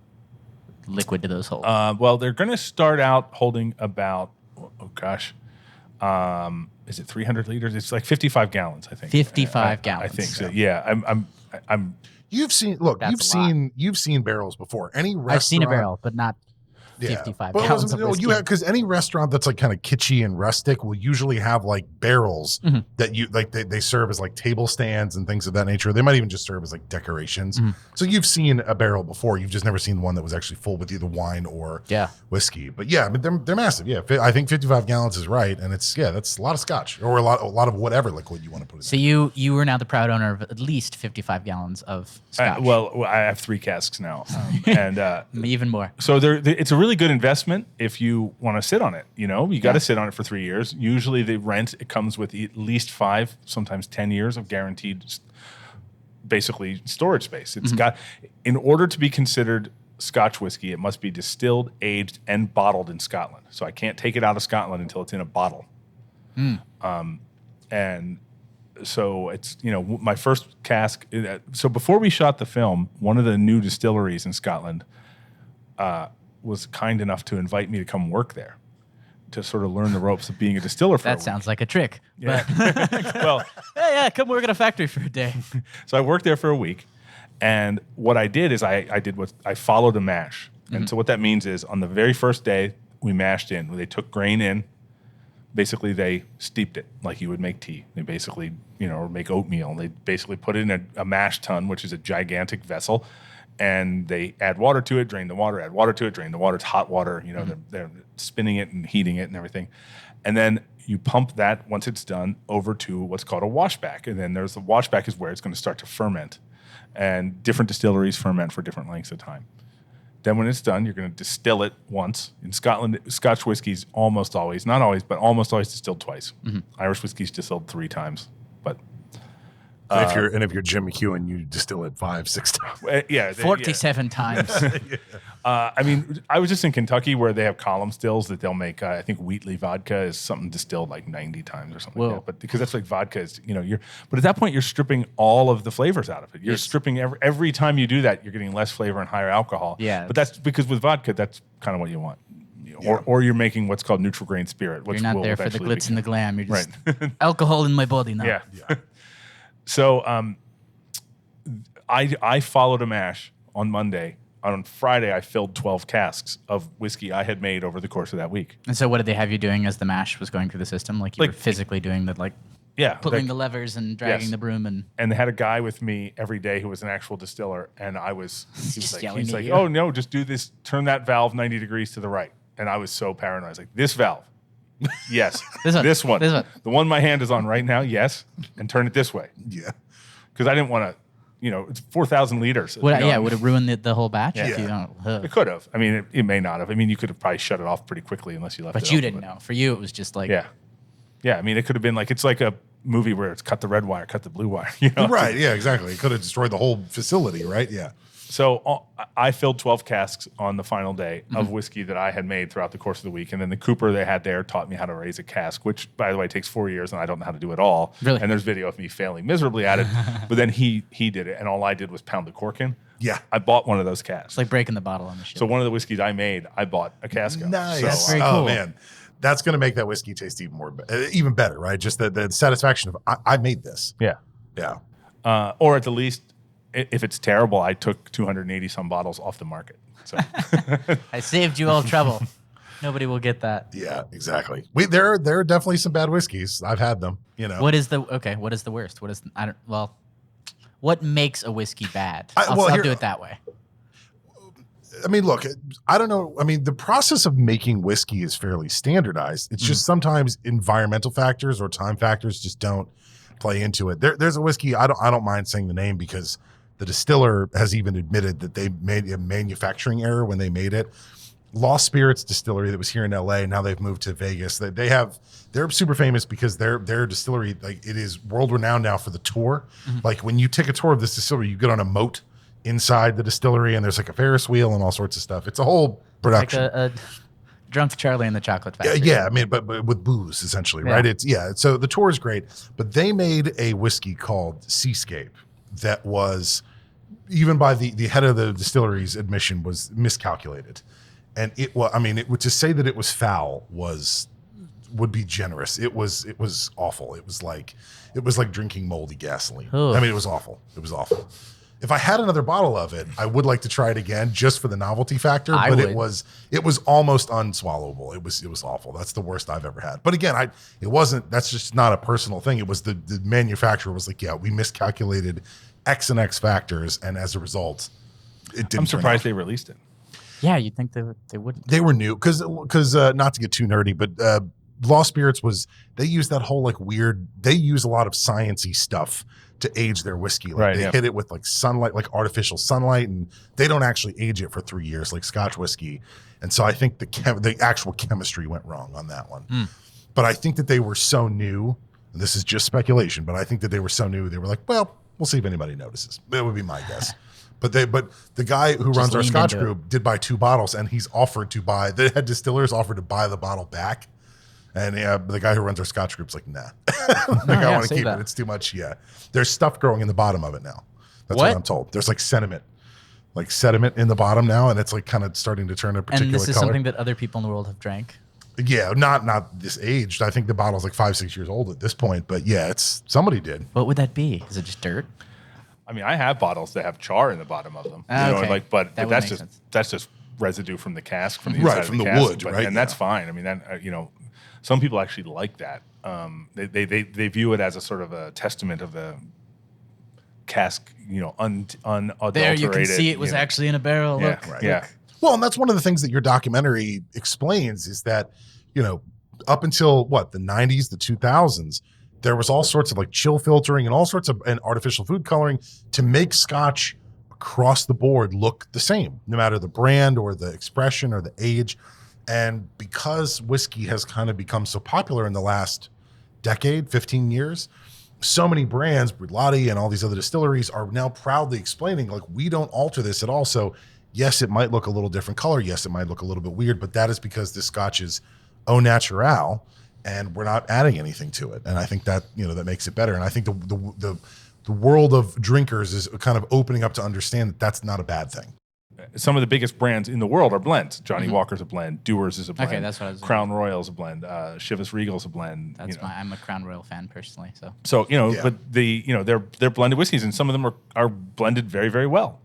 liquid do those hold? Well, they're going to start out holding about, is it 300 liters? It's like 55 gallons, I think. 55 gallons. I think so. Yeah, I'm. You've seen barrels before. Any restaurant, I've seen a barrel, but not 55 gallons of whiskey. Because any restaurant that's like kind of kitschy and rustic will usually have like barrels that they serve as like table stands and things of that nature. They might even just serve as like decorations. So you've seen a barrel before. You've just never seen one that was actually full with either wine or whiskey. But yeah, I mean, they're massive. Yeah, I think 55 gallons is right, and that's a lot of Scotch or a lot of whatever liquid you want to put in. So you are now the proud owner of at least 55 gallons of Scotch. I have 3 casks now, and even more. So it's a really good investment if you want to sit on it. You got to sit on it for 3 years. Usually the rent, it comes with at least 5, sometimes 10 years of guaranteed, basically storage space. It's got, in order to be considered Scotch whiskey, it must be distilled, aged, and bottled in Scotland. So I can't take it out of Scotland until it's in a bottle. And so it's, my first cask. So before we shot the film, one of the new distilleries in Scotland was kind enough to invite me to come work there to sort of learn the ropes of being a distiller for a week. That sounds like a trick. Yeah. Well, hey, come work at a factory for a day. So I worked there for a week, and what I did is I followed a mash. And so what that means is on the very first day we mashed in, they took grain in, basically they steeped it like you would make tea. They basically, or make oatmeal. They basically put it in a mash tun, which is a gigantic vessel, and they add water to it, drain the water, add water to it, drain the water. It's hot water, they're spinning it and heating it and everything. And then you pump that, once it's done, over to what's called a washback. And then there's the washback is where it's going to start to ferment. And different distilleries ferment for different lengths of time. Then when it's done, you're going to distill it once. In Scotland, Scotch whiskey's almost always, not always, but almost always distilled twice. Irish whiskey's distilled 3 times. But if you're Jim McEwen, you distill it 5-6 times. Yeah, 47 times. I mean, I was just in Kentucky where they have column stills that they'll make. I think Wheatley vodka is something distilled like 90 times or something like Whoa. that. But because that's like vodka is, but at that point you're stripping all of the flavors out of it. You're stripping every time you do that, you're getting less flavor and higher alcohol. Yeah. But that's because with vodka, that's kind of what you want. Or you're making what's called neutral grain spirit. Which You're not will there for the eventually glitz and the glam. You're just Right. alcohol in my body now. Yeah. So I followed a mash on Monday. On Friday, I filled 12 casks of whiskey I had made over the course of that week. And so what did they have you doing as the mash was going through the system? Like you were Like- physically doing the Yeah. pulling the levers and dragging Yes. the broom and And they had a guy with me every day who was an actual distiller, and he was Just yelling he's at like, you. oh no, just do this, turn that valve 90 degrees to the right. And I was so paranoid. I was like, this valve, yes, This one. This one. the one my hand is on right now, yes, and turn it this way Yeah. because I didn't want to, it's 4,000 liters. would you know, would it ruin the whole batch? If Yeah. you don't, It could have. I mean, it may not have. I mean, you could have probably shut it off pretty quickly unless you left it but you open, didn't know. For you, it was just like Yeah. Yeah. I mean, it could have been like, it's like a movie where it's cut the red wire, cut the blue wire. Right. Yeah, exactly. It could have destroyed the whole facility, right? Yeah. So I filled 12 casks on the final day Mm-hmm. of whiskey that I had made throughout the course of the week. And then the cooper they had there taught me how to raise a cask, which, by the way, takes 4 years, and I don't know how to do it all. Really? And there's video of me failing miserably at it. But then he did it, and all I did was pound the cork in. Yeah. I bought one of those casks. it's like breaking the bottle on the ship. So one of the whiskeys I made, I bought a cask of. Nice. So, That's very Oh cool. man, that's going to make that whiskey taste even better, right? Just the satisfaction of I made this. yeah. Yeah. Or at the least, if it's terrible, I took 280 some bottles off the market. So I saved you all trouble. Nobody will get that. Yeah, exactly. There are definitely some bad whiskeys. I've had them. What is the worst? What makes a whiskey bad? I'll here- do it that way. I mean, look, I don't know. I mean, the process of making whiskey is fairly standardized. It's just sometimes environmental factors or time factors just don't play into it. There's a whiskey, I don't mind saying the name because the distiller has even admitted that they made a manufacturing error when they made it. Lost Spirits Distillery that was here in LA. Now they've moved to Vegas. They're super famous because their distillery, like, it is world renowned now for the tour. Like when you take a tour of this distillery, you get on a moat inside the distillery and there's like a Ferris wheel and all sorts of stuff. It's a whole Like production. a drunk Charlie in the Chocolate Factory. Yeah, I mean, but with booze essentially, Yeah. right? So the tour is great, but they made a whiskey called Seascape that was, even by the head of the distillery's admission, was miscalculated, and to say that it was foul would be generous. It was awful. It was like drinking moldy gasoline. Ugh. I mean, it was awful. It was awful. If I had another bottle of it, I would like to try it again just for the novelty factor. I But would. it was almost unswallowable. It was awful. That's the worst I've ever had. But again, it wasn't. That's just not a personal thing. It was the manufacturer was like, yeah, we miscalculated X and X factors, and as a result, it didn't. I'm turn surprised out. they released it. Yeah, you'd think they wouldn't. They were new because not to get too nerdy, but Lost Spirits they used that whole like weird. They use a lot of sciencey stuff to age their whiskey. Like Right, they yeah. hit it with like sunlight, like artificial sunlight, and they don't actually age it for 3 years like Scotch whiskey. And so I think the actual chemistry went wrong on that one. But I think that they were so new, and this is just speculation, but I think that they were so new, they were like, well, we'll see if anybody notices. That would be my guess. But the guy who runs our leaned Scotch into it. group did buy 2 bottles, and he's offered to buy. The head distillers offered to buy the bottle back, and the guy who runs our Scotch group's like, nah, like, I want to save keep that. it. It's too much. Yeah, there's stuff growing in the bottom of it now. That's what What? I'm told. There's like sediment in the bottom now, and it's like kind of starting to turn a particular And this is color. something that other people in the world have drank. Yeah, not this aged. I think the bottle's like 5-6 years old at this point. But yeah, somebody did. What would that be? Is it just dirt? I mean, I have bottles that have char in the bottom of them. Ah, okay. But That would that's make just sense. that's just residue from the cask, from the Right, inside from of the cask, wood, right? And that's Yeah. fine. I mean, that some people actually like that. They view it as a sort of a testament of the cask, unadulterated. There, you can see it was actually in a barrel. Yeah, Look. right. Yeah. Well, and that's one of the things that your documentary explains is that, up until the 90s, the 2000s, there was all sorts of like chill filtering and all sorts of and artificial food coloring to make Scotch across the board look the same, no matter the brand or the expression or the age. And because whiskey has kind of become so popular in the last decade, 15 years, so many brands, Bruichladdich and all these other distilleries, are now proudly explaining, like, we don't alter this at all. So yes, it might look a little different color. Yes, it might look a little bit weird, but that is because this Scotch is au naturel, and we're not adding anything to it. And I think that, that makes it better. And I think the world of drinkers is kind of opening up to understand that that's not a bad thing. Some of the biggest brands in the world are blends. Johnny Walker's a blend. Dewar's is a blend. Okay, that's what I was. Crown Royal's a blend. Chivas Regal's a blend. That's I'm a Crown Royal fan personally. So but they're blended whiskeys, and some of them are blended very, very well.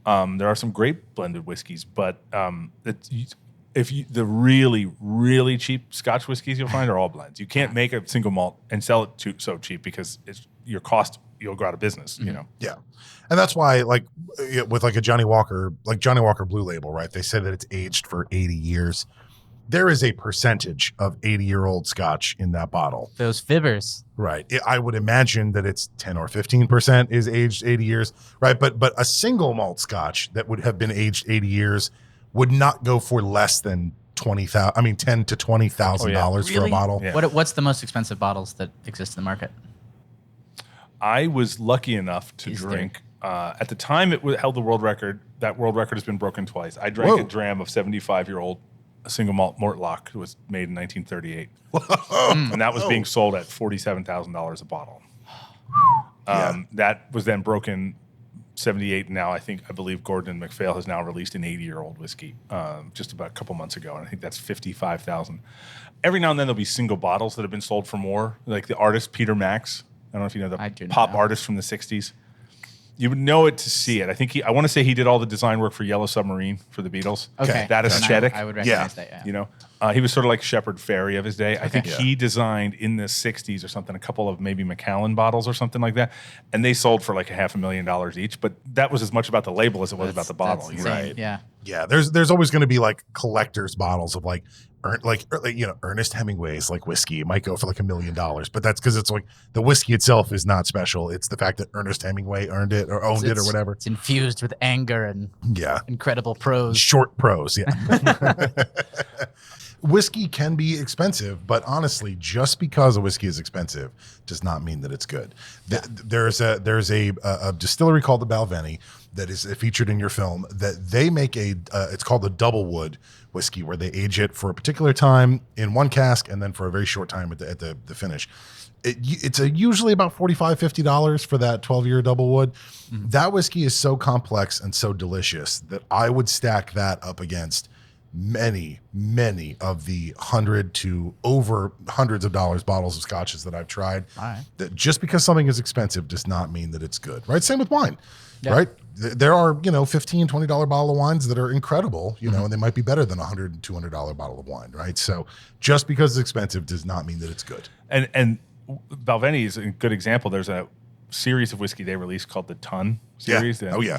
There are some great blended whiskeys, but the really, really cheap Scotch whiskeys you'll find are all blends. You can't make a single malt and sell it so cheap because it's your cost. You'll go out of business. Yeah. And that's why, with a Johnny Walker Blue Label, right? They said that it's aged for 80 years. There is a percentage of 80-year-old Scotch in that bottle. Those fibbers. Right. I would imagine that it's 10 or 15% is aged 80 years, right? But a single malt Scotch that would have been aged 80 years would not go for less than $10,000 to $20,000 for a bottle. Yeah. What's the most expensive bottles that exist in the market? I was lucky enough to drink. At the time, it held the world record. That world record has been broken twice. I drank a dram of 75-year-old single malt Mortlach. It was made in 1938, and that was being sold at $47,000 a bottle. That was then broken 78. Now I believe Gordon and MacPhail has now released an 80-year-old whiskey just about a couple months ago, and I think that's 55,000. Every now and then there'll be single bottles that have been sold for more, like the artist Peter Max. I don't know if you know the pop artist from the 60s. You would know it to see it. I want to say he did all the design work for Yellow Submarine for the Beatles. Okay. That aesthetic. I would recognize that, yeah. He was sort of like Shepard Fairey of his day. I think he designed in the 60s or something, a couple of maybe Macallan bottles or something like that. And they sold for like $500,000 each. But that was as much about the label as it was about the bottle. Right. Yeah. Yeah. There's always going to be like collector's bottles of Ernest Hemingway's whiskey. It might go for $1 million, but that's because it's the whiskey itself is not special. It's the fact that Ernest Hemingway earned it or owned it or whatever. It's infused with anger and incredible prose. Short prose, yeah. Whiskey can be expensive, but honestly, just because a whiskey is expensive does not mean that it's good. There's a distillery called the Balvenie that is featured in your film that they make it's called the Double Wood whiskey, where they age it for a particular time in one cask and then for a very short time at the finish. It's usually about $45, $50 for that 12-year Double Wood. Mm-hmm. That whiskey is so complex and so delicious that I would stack that up against many of the $100 to over hundreds of dollars bottles of scotches that I've tried. Right. That just because something is expensive does not mean that it's good, right? Same with wine, right? There are, $15, $20 bottle of wines that are incredible, and they might be better than $100 and $200 bottle of wine, right? So just because it's expensive does not mean that it's good. And Balvenie is a good example. There's a series of whiskey they released called the Tun series. Yeah.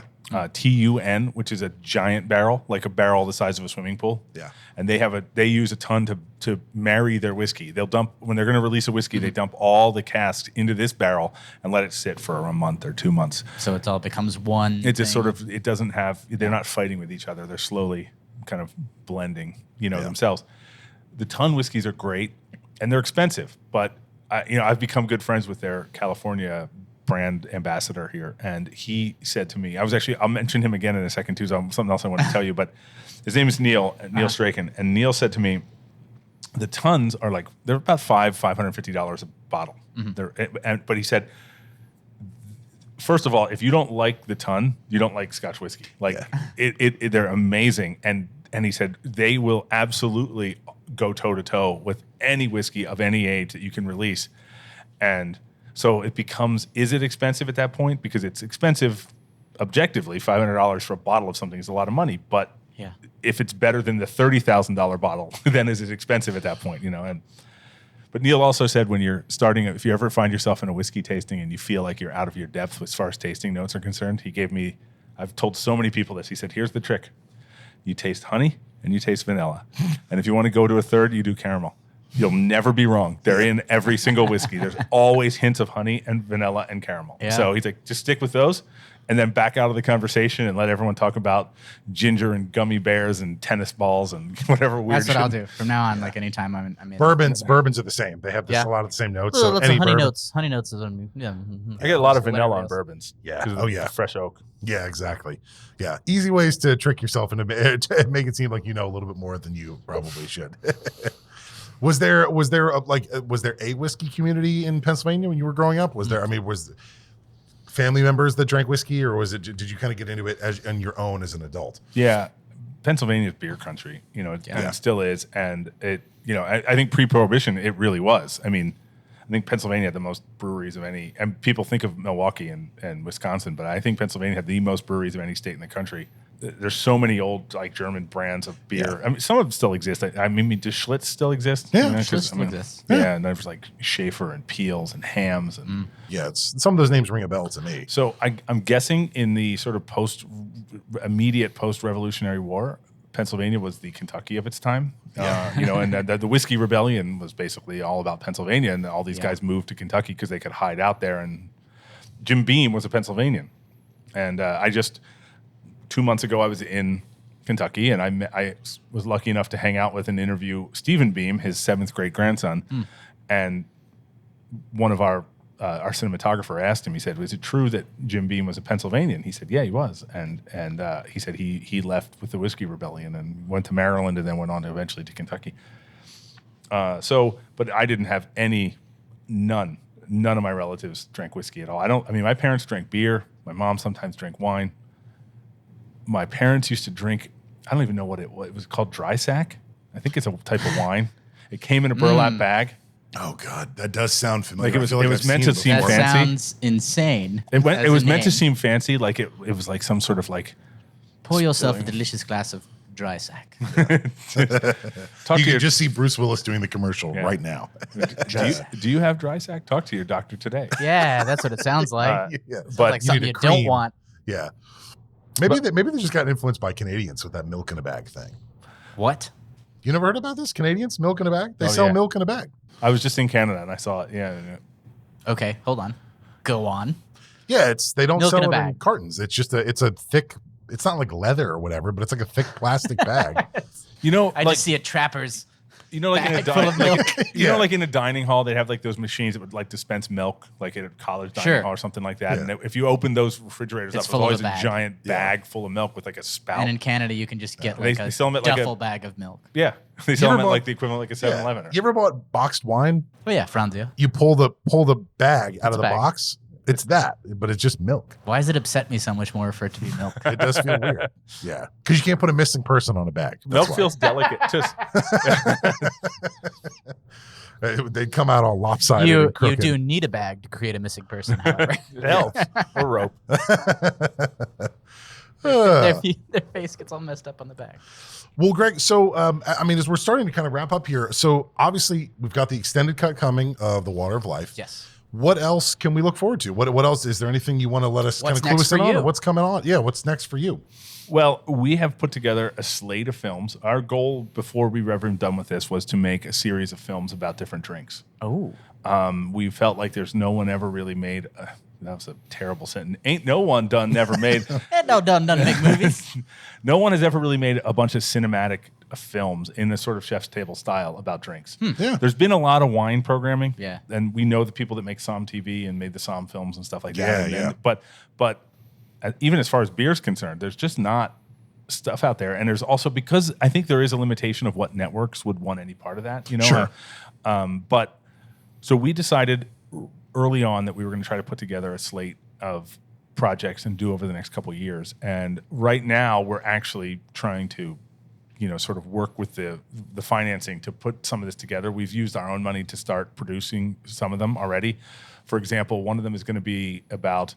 TUN, which is a giant barrel, like a barrel the size of a swimming pool. Yeah. And they use a ton to marry their whiskey. They'll dump, when they're going to release a whiskey, they dump all the casks into this barrel and let it sit for a month or 2 months. So it all becomes one. It just it doesn't have, they're not fighting with each other. They're slowly kind of blending, themselves. The Tun whiskeys are great and they're expensive, but I've become good friends with their California brand ambassador here, and he said to me, I'll mention him again in a second too, so something else I want to tell you, but his name is Neil Strachan, and Neil said to me, the Tuns are they're about $550 a bottle. Mm-hmm. But he said, first of all, if you don't like the Tun, you don't like Scotch whiskey. They're amazing, and he said they will absolutely go toe to toe with any whiskey of any age that you can release, and so it becomes, is it expensive at that point? Because it's expensive objectively. $500 for a bottle of something is a lot of money. But if it's better than the $30,000 bottle, then is it expensive at that point? But Neil also said when you're starting, if you ever find yourself in a whiskey tasting and you feel like you're out of your depth as far as tasting notes are concerned, I've told so many people this. He said, here's the trick. You taste honey and you taste vanilla. And if you want to go to a third, you do caramel. You'll never be wrong. They're in every single whiskey. There's always hints of honey and vanilla and caramel. Yeah. So he's like, just stick with those and then back out of the conversation and let everyone talk about ginger and gummy bears and tennis balls and whatever weird That's what shit. I'll do from now on. Like anytime I'm in Bourbons are the same. They have Yeah. a lot of the same notes. Well, So lots of any honey bourbon, notes. Honey notes is on. Yeah. mhm. I get a lot of Whatever vanilla on else. bourbons. Yeah. 'Cause of Oh, the yeah. fresh oak. Yeah, exactly. Yeah, easy ways to trick yourself and to make it seem like you know a little bit more than you probably should. Was there a whiskey community in Pennsylvania when you were growing up? Was there? I mean, was family members that drank whiskey, or did you kind of get into it on your own as an adult? Yeah, Pennsylvania's beer country, you know, and Yeah. it still is. And it, you know, I think pre-prohibition, it really was. I mean, I think Pennsylvania had the most breweries of any, and people think of Milwaukee and Wisconsin, but I think Pennsylvania had the most breweries of any state in the country. There's so many old like German brands of beer. Yeah. I mean, some of them still exist. I mean, does Schlitz still exist? Yeah, You know, 'cause, Schlitz still exists. Yeah, and there's like Schaefer and Peels and Hams and. Yeah, some of those names ring a bell to me. So I'm guessing in the sort of immediate post-Revolutionary War, Pennsylvania was the Kentucky of its time. You know, and the Whiskey Rebellion was basically all about Pennsylvania, and all these Yeah. guys moved to Kentucky because they could hide out there. And Jim Beam was a Pennsylvanian, and I just 2 months ago I was in Kentucky, and I was lucky enough to hang out with and interview Stephen Beam, his 7th great grandson, and one of our cinematographer asked him. He said, "Was it true that Jim Beam was a Pennsylvanian?" He said, "Yeah, he was." And he said he left with the Whiskey Rebellion and went to Maryland and then went on eventually to Kentucky. But I didn't have none of my relatives drank whiskey at all. I mean, my parents drank beer. My mom sometimes drank wine. My parents used to drink, I don't even know what it was called, dry sack. I think it's a type of wine. It came in a burlap bag. Oh God, that does sound familiar. Like it was- I feel it was I've meant seen to it seem That before. fancy. sounds insane. It as was a meant to name. seem fancy, like it was like some sort of like Pour yourself a spilling. delicious glass of dry sack. talk You to can your. just see Bruce Willis doing the commercial Yeah. right now. do you have dry sack? Talk to your doctor today. Yeah, that's what it sounds like. Yeah, Sounds but like you something need you a don't cream. want. yeah. Maybe they just got influenced by Canadians with that milk in a bag thing. What? You never heard about this? Canadians milk in a bag? They Oh, sell yeah. milk in a bag. I was just in Canada and I saw it. Yeah. Okay, hold on. Go on. Yeah, they don't Milk sell in a it in bag. cartons. It's just it's a thick. It's not like leather or whatever, but it's like a thick plastic bag. You know, I like just see a trapper's. like in a bag full of milk. Yeah. like in a dining hall, they'd have like those machines that would like dispense milk, like at a college dining Sure. hall or something like that. Yeah. And if you open those refrigerators It's up, full there's of always a a bag. giant bag full of milk with like a spout. And in Canada, you can just get They- like they a sell 'em at like a- duffel bag of milk. Yeah, they sell ever them at bought- like the equivalent like a 7-Eleven. You ever bought boxed wine? Oh yeah, Franzia. You pull the bag out It's of a the bag. box. It's that, but it's just milk. Why does it upset me so much more for it to be milk? It does feel weird. Yeah, because you can't put a missing person on a bag. That's Milk why. feels delicate. Just They come out all lopsided. you and crooked. do need a bag to create a missing person, however. it helps. Or rope. their face gets all messed up on the bag. Well, Greg, so I mean, as we're starting to kind of wrap up here, so obviously we've got the extended cut coming of The Water of Life. Yes. What else can we look forward to? What else is there? Anything you want to let us kind What's of clue next us in for on? you? Or what's coming on? Yeah, what's next for you? Well, we have put together a slate of films. Our goal before we were ever done with this was to make a series of films about different drinks. Oh. We felt like there's no one ever really made. That was a terrible sentence. Ain't no one done never made. No, done make movies. No one has ever really made a bunch of cinematic films in a sort of chef's table style about drinks. Yeah. There's been a lot of wine programming. Yeah. And we know the people that make Somm TV and made the Somm films and stuff like Yeah, that. yeah. But even as far as beer is concerned, there's just not stuff out there. And there's also, because I think there is a limitation of what networks would want any part of that, you know? Sure. But so we decided early on that we were going to try to put together a slate of projects and do over the next couple of years. And right now we're actually trying to, sort of work with the financing to put some of this together. We've used our own money to start producing some of them already. For example, one of them is going to be about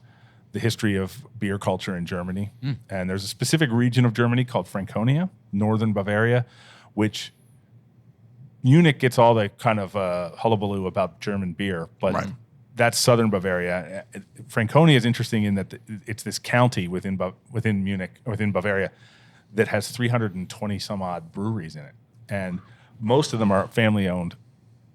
the history of beer culture in Germany. And there's a specific region of Germany called Franconia, northern Bavaria, which Munich gets all the kind of hullabaloo about German beer, but Right. that's southern Bavaria. Franconia is interesting in that it's this county within Munich, within Bavaria, that has 320 some odd breweries in it, and most of them are family owned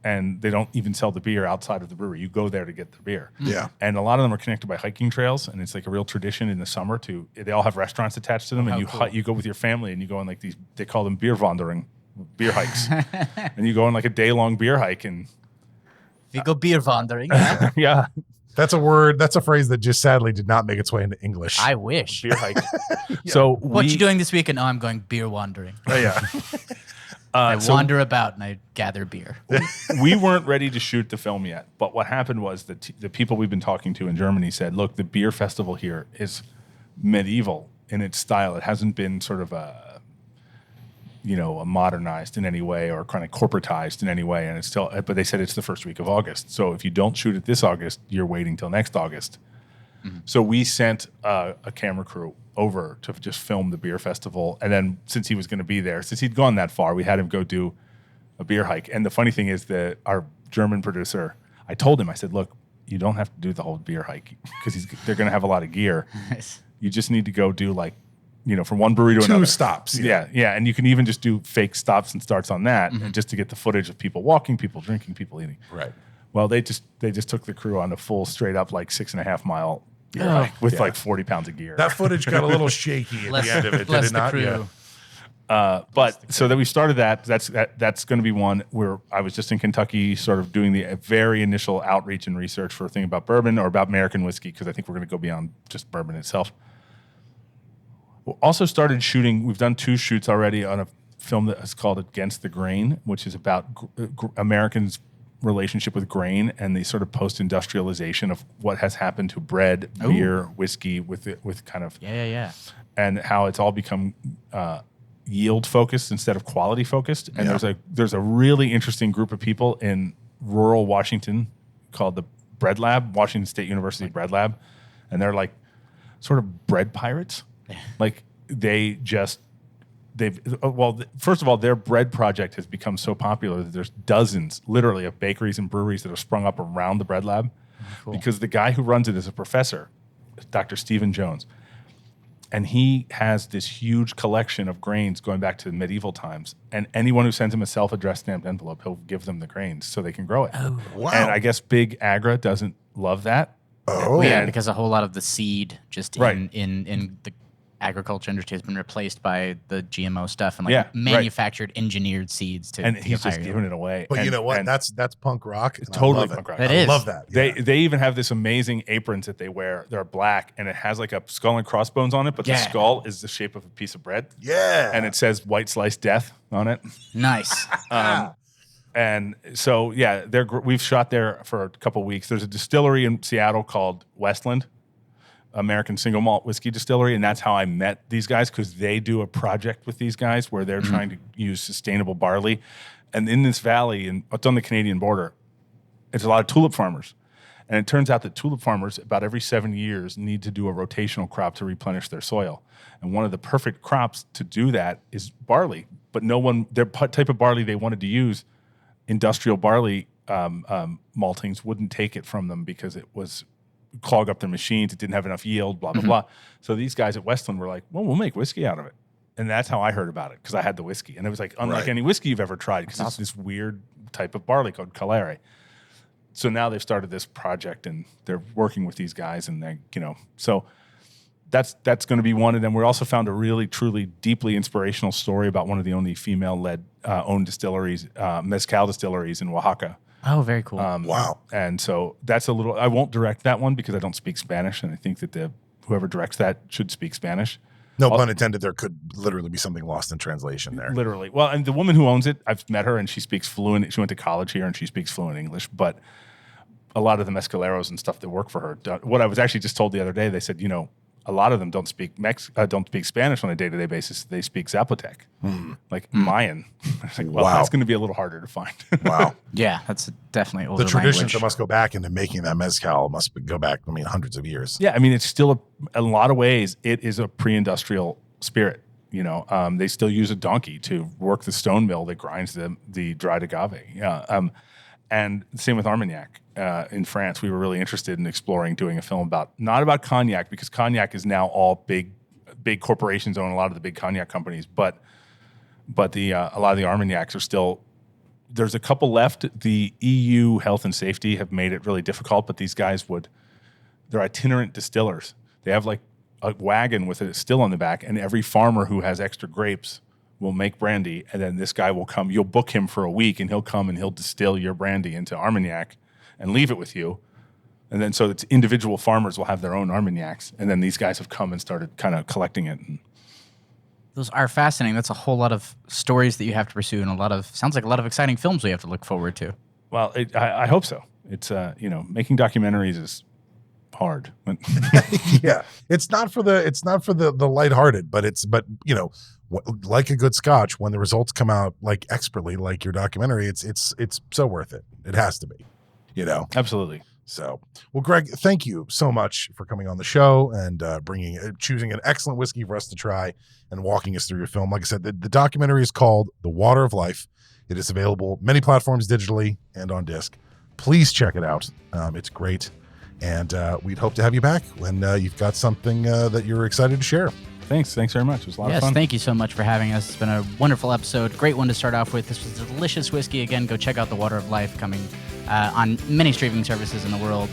and they don't even sell the beer outside of the brewery. You go there to get the beer. Yeah. And a lot of them are connected by hiking trails, and it's like a real tradition in the summer to. They all have restaurants attached to them, and you go with your family, and you go on like these. They call them beer hikes, and you go on like a day-long beer hike, and You go beer wandering. yeah, That's a word. That's a phrase that just sadly did not make its way into English. I wish. beer hike. So What you doing this weekend? Oh, I'm going beer wandering. Yeah. I so wander about and I gather beer. we weren't ready to shoot the film yet, but what happened was that the people we've been talking to in Germany said, "Look, the beer festival here is medieval in its style. It hasn't been sort of modernized in any way or kind of corporatized in any way, and it's still." But they said it's the first week of August, so if you don't shoot it this August, you're waiting till next August. Mm-hmm. So we sent a camera crew over to just film the beer festival, and then since he was going to be there, since he'd gone that far, we had him go do a beer hike. And the funny thing is that our German producer, I told him, I said, "Look, you don't have to do the whole beer hike because they're going to have a lot of gear. Nice. You just need to go do from one brewery to another. 2 stops. Yeah, and you can even just do fake stops and starts on that, and just to get the footage of people walking, people drinking, people eating. Right. Well, they just took the crew on a full straight up 6.5 mile beer hike with 40 pounds of gear. That footage got a little shaky at the end of it, did Bless it the not? crew. Yeah. But so that we started that. That's going to be one where I was just in Kentucky, sort of doing the very initial outreach and research for a thing about bourbon or about American whiskey, because I think we're going to go beyond just bourbon itself. We also started shooting. We've done 2 shoots already on a film that is called Against the Grain, which is about Americans' relationship with grain and the sort of post-industrialization of what has happened to bread, beer, whiskey, with kind of Yeah. and how it's all become yield focused instead of quality focused. And there's a really interesting group of people in rural Washington called the Bread Lab, Washington State University Bread Lab, and they're like sort of bread pirates. Like first of all, their bread project has become so popular that there's dozens, literally, of bakeries and breweries that have sprung up around the Bread Lab, because the guy who runs it is a professor, Dr. Stephen Jones. And he has this huge collection of grains going back to medieval times. And anyone who sends him a self-addressed stamped envelope, he'll give them the grains so they can grow it. Oh, wow. And I guess Big Agra doesn't love that. Oh, Yeah, because a whole lot of the seed just Right. in the agriculture industry has been replaced by the GMO stuff and Yeah, right. manufactured, engineered seeds to And give he's just higher giving it away. But And- you know what? and That's punk rock. and I totally love it. punk rock. That I is. love that. Yeah. They even have this amazing aprons that they wear. They're black, and it has like a skull and crossbones on it, but the Yeah. skull is the shape of a piece of bread. Yeah. And it says white sliced death on it. Nice. And so, yeah, we've shot there for a couple weeks. There's a distillery in Seattle called Westland, American Single Malt Whiskey Distillery, and that's how I met these guys, because they do a project with these guys where they're trying to use sustainable barley. And in this valley, and it's on the Canadian border, it's a lot of tulip farmers. And it turns out that tulip farmers, about every 7 years, need to do a rotational crop to replenish their soil. And one of the perfect crops to do that is barley. But their type of barley they wanted to use, industrial barley maltings, wouldn't take it from them because it was clog up their machines. It didn't have enough yield, blah, blah, blah. So these guys at Westland were like, well, we'll make whiskey out of it. And that's how I heard about it, because I had the whiskey. And it was like unlike Right. any whiskey you've ever tried, because it's this weird type of barley called Calare. So now they've started this project, and they're working with these guys, and they, so that's going to be one of them. We also found a really, truly, deeply inspirational story about one of the only female-led owned distilleries, mezcal distilleries in Oaxaca. Oh, very cool. Wow. And so that's I won't direct that one because I don't speak Spanish, and I think that whoever directs that should speak Spanish. No pun intended. There could literally be something lost in translation there. Literally. Well, and the woman who owns it, I've met her, and she speaks fluent. She went to college here, and she speaks fluent English. But a lot of the mezcaleros and stuff that work for her, what I was actually just told the other day, they said, a lot of them don't speak Spanish on a day-to-day basis. They speak Zapotec, like Mayan. It's like, well, Wow. that's going to be a little harder to find. Wow. Yeah, that's definitely older The traditions language. that must go back into making that mezcal go back, hundreds of years. Yeah, I mean, it's still a lot of ways, it is a pre-industrial spirit. They still use a donkey to work the stone mill that grinds the dried agave. Yeah, and same with Armagnac. In France, we were really interested in exploring doing a film not about cognac, because cognac is now all big corporations own a lot of the big cognac companies, but a lot of the Armagnacs are still there's a couple left. The EU health and safety have made it really difficult, but these guys they're itinerant distillers. They have like a wagon with a distill on the back, and every farmer who has extra grapes will make brandy, and then this guy will come. You'll book him for a week, and he'll come and he'll distill your brandy into Armagnac and leave it with you. And then so it's individual farmers will have their own Armagnacs, and then these guys have come and started kind of collecting it. Those are fascinating. That's a whole lot of stories that you have to pursue, and sounds like a lot of exciting films we have to look forward to. Well, I hope so. It's making documentaries is hard. Yeah, it's not for the lighthearted, but like a good Scotch, when the results come out like expertly, like your documentary, it's so worth it. It has to be, Absolutely. So, well, Greg, thank you so much for coming on the show and choosing an excellent whiskey for us to try and walking us through your film. Like I said, the documentary is called The Water of Life. It is available many platforms digitally and on disc. Please check it out. It's great. And we'd hope to have you back when you've got something that you're excited to share. Thanks very much. It was a lot of fun. Yes, thank you so much for having us. It's been a wonderful episode. Great one to start off with. This was a delicious whiskey. Again, go check out The Water of Life, coming on many streaming services in the world.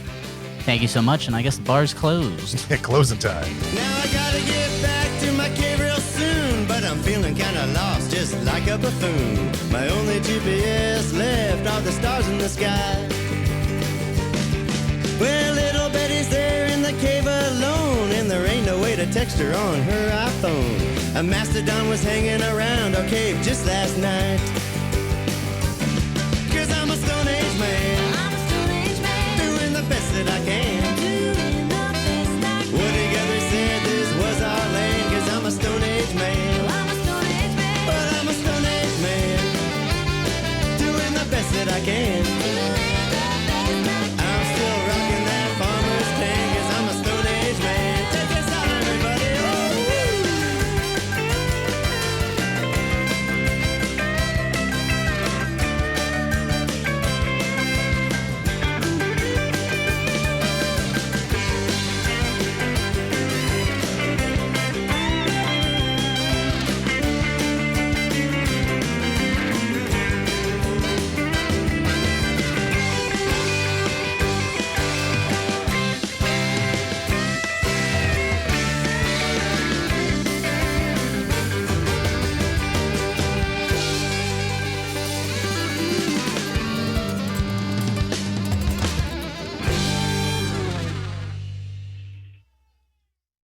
Thank you so much, and I guess the bar's closed. Closing time. Now I gotta get back to my cave real soon, but I'm feeling kinda lost, just like a buffoon. My only GPS left are the stars in the sky. Well, little Betty's there in the cave alone, and there ain't no way to text her on her iPhone. A mastodon was hanging around our cave just last night.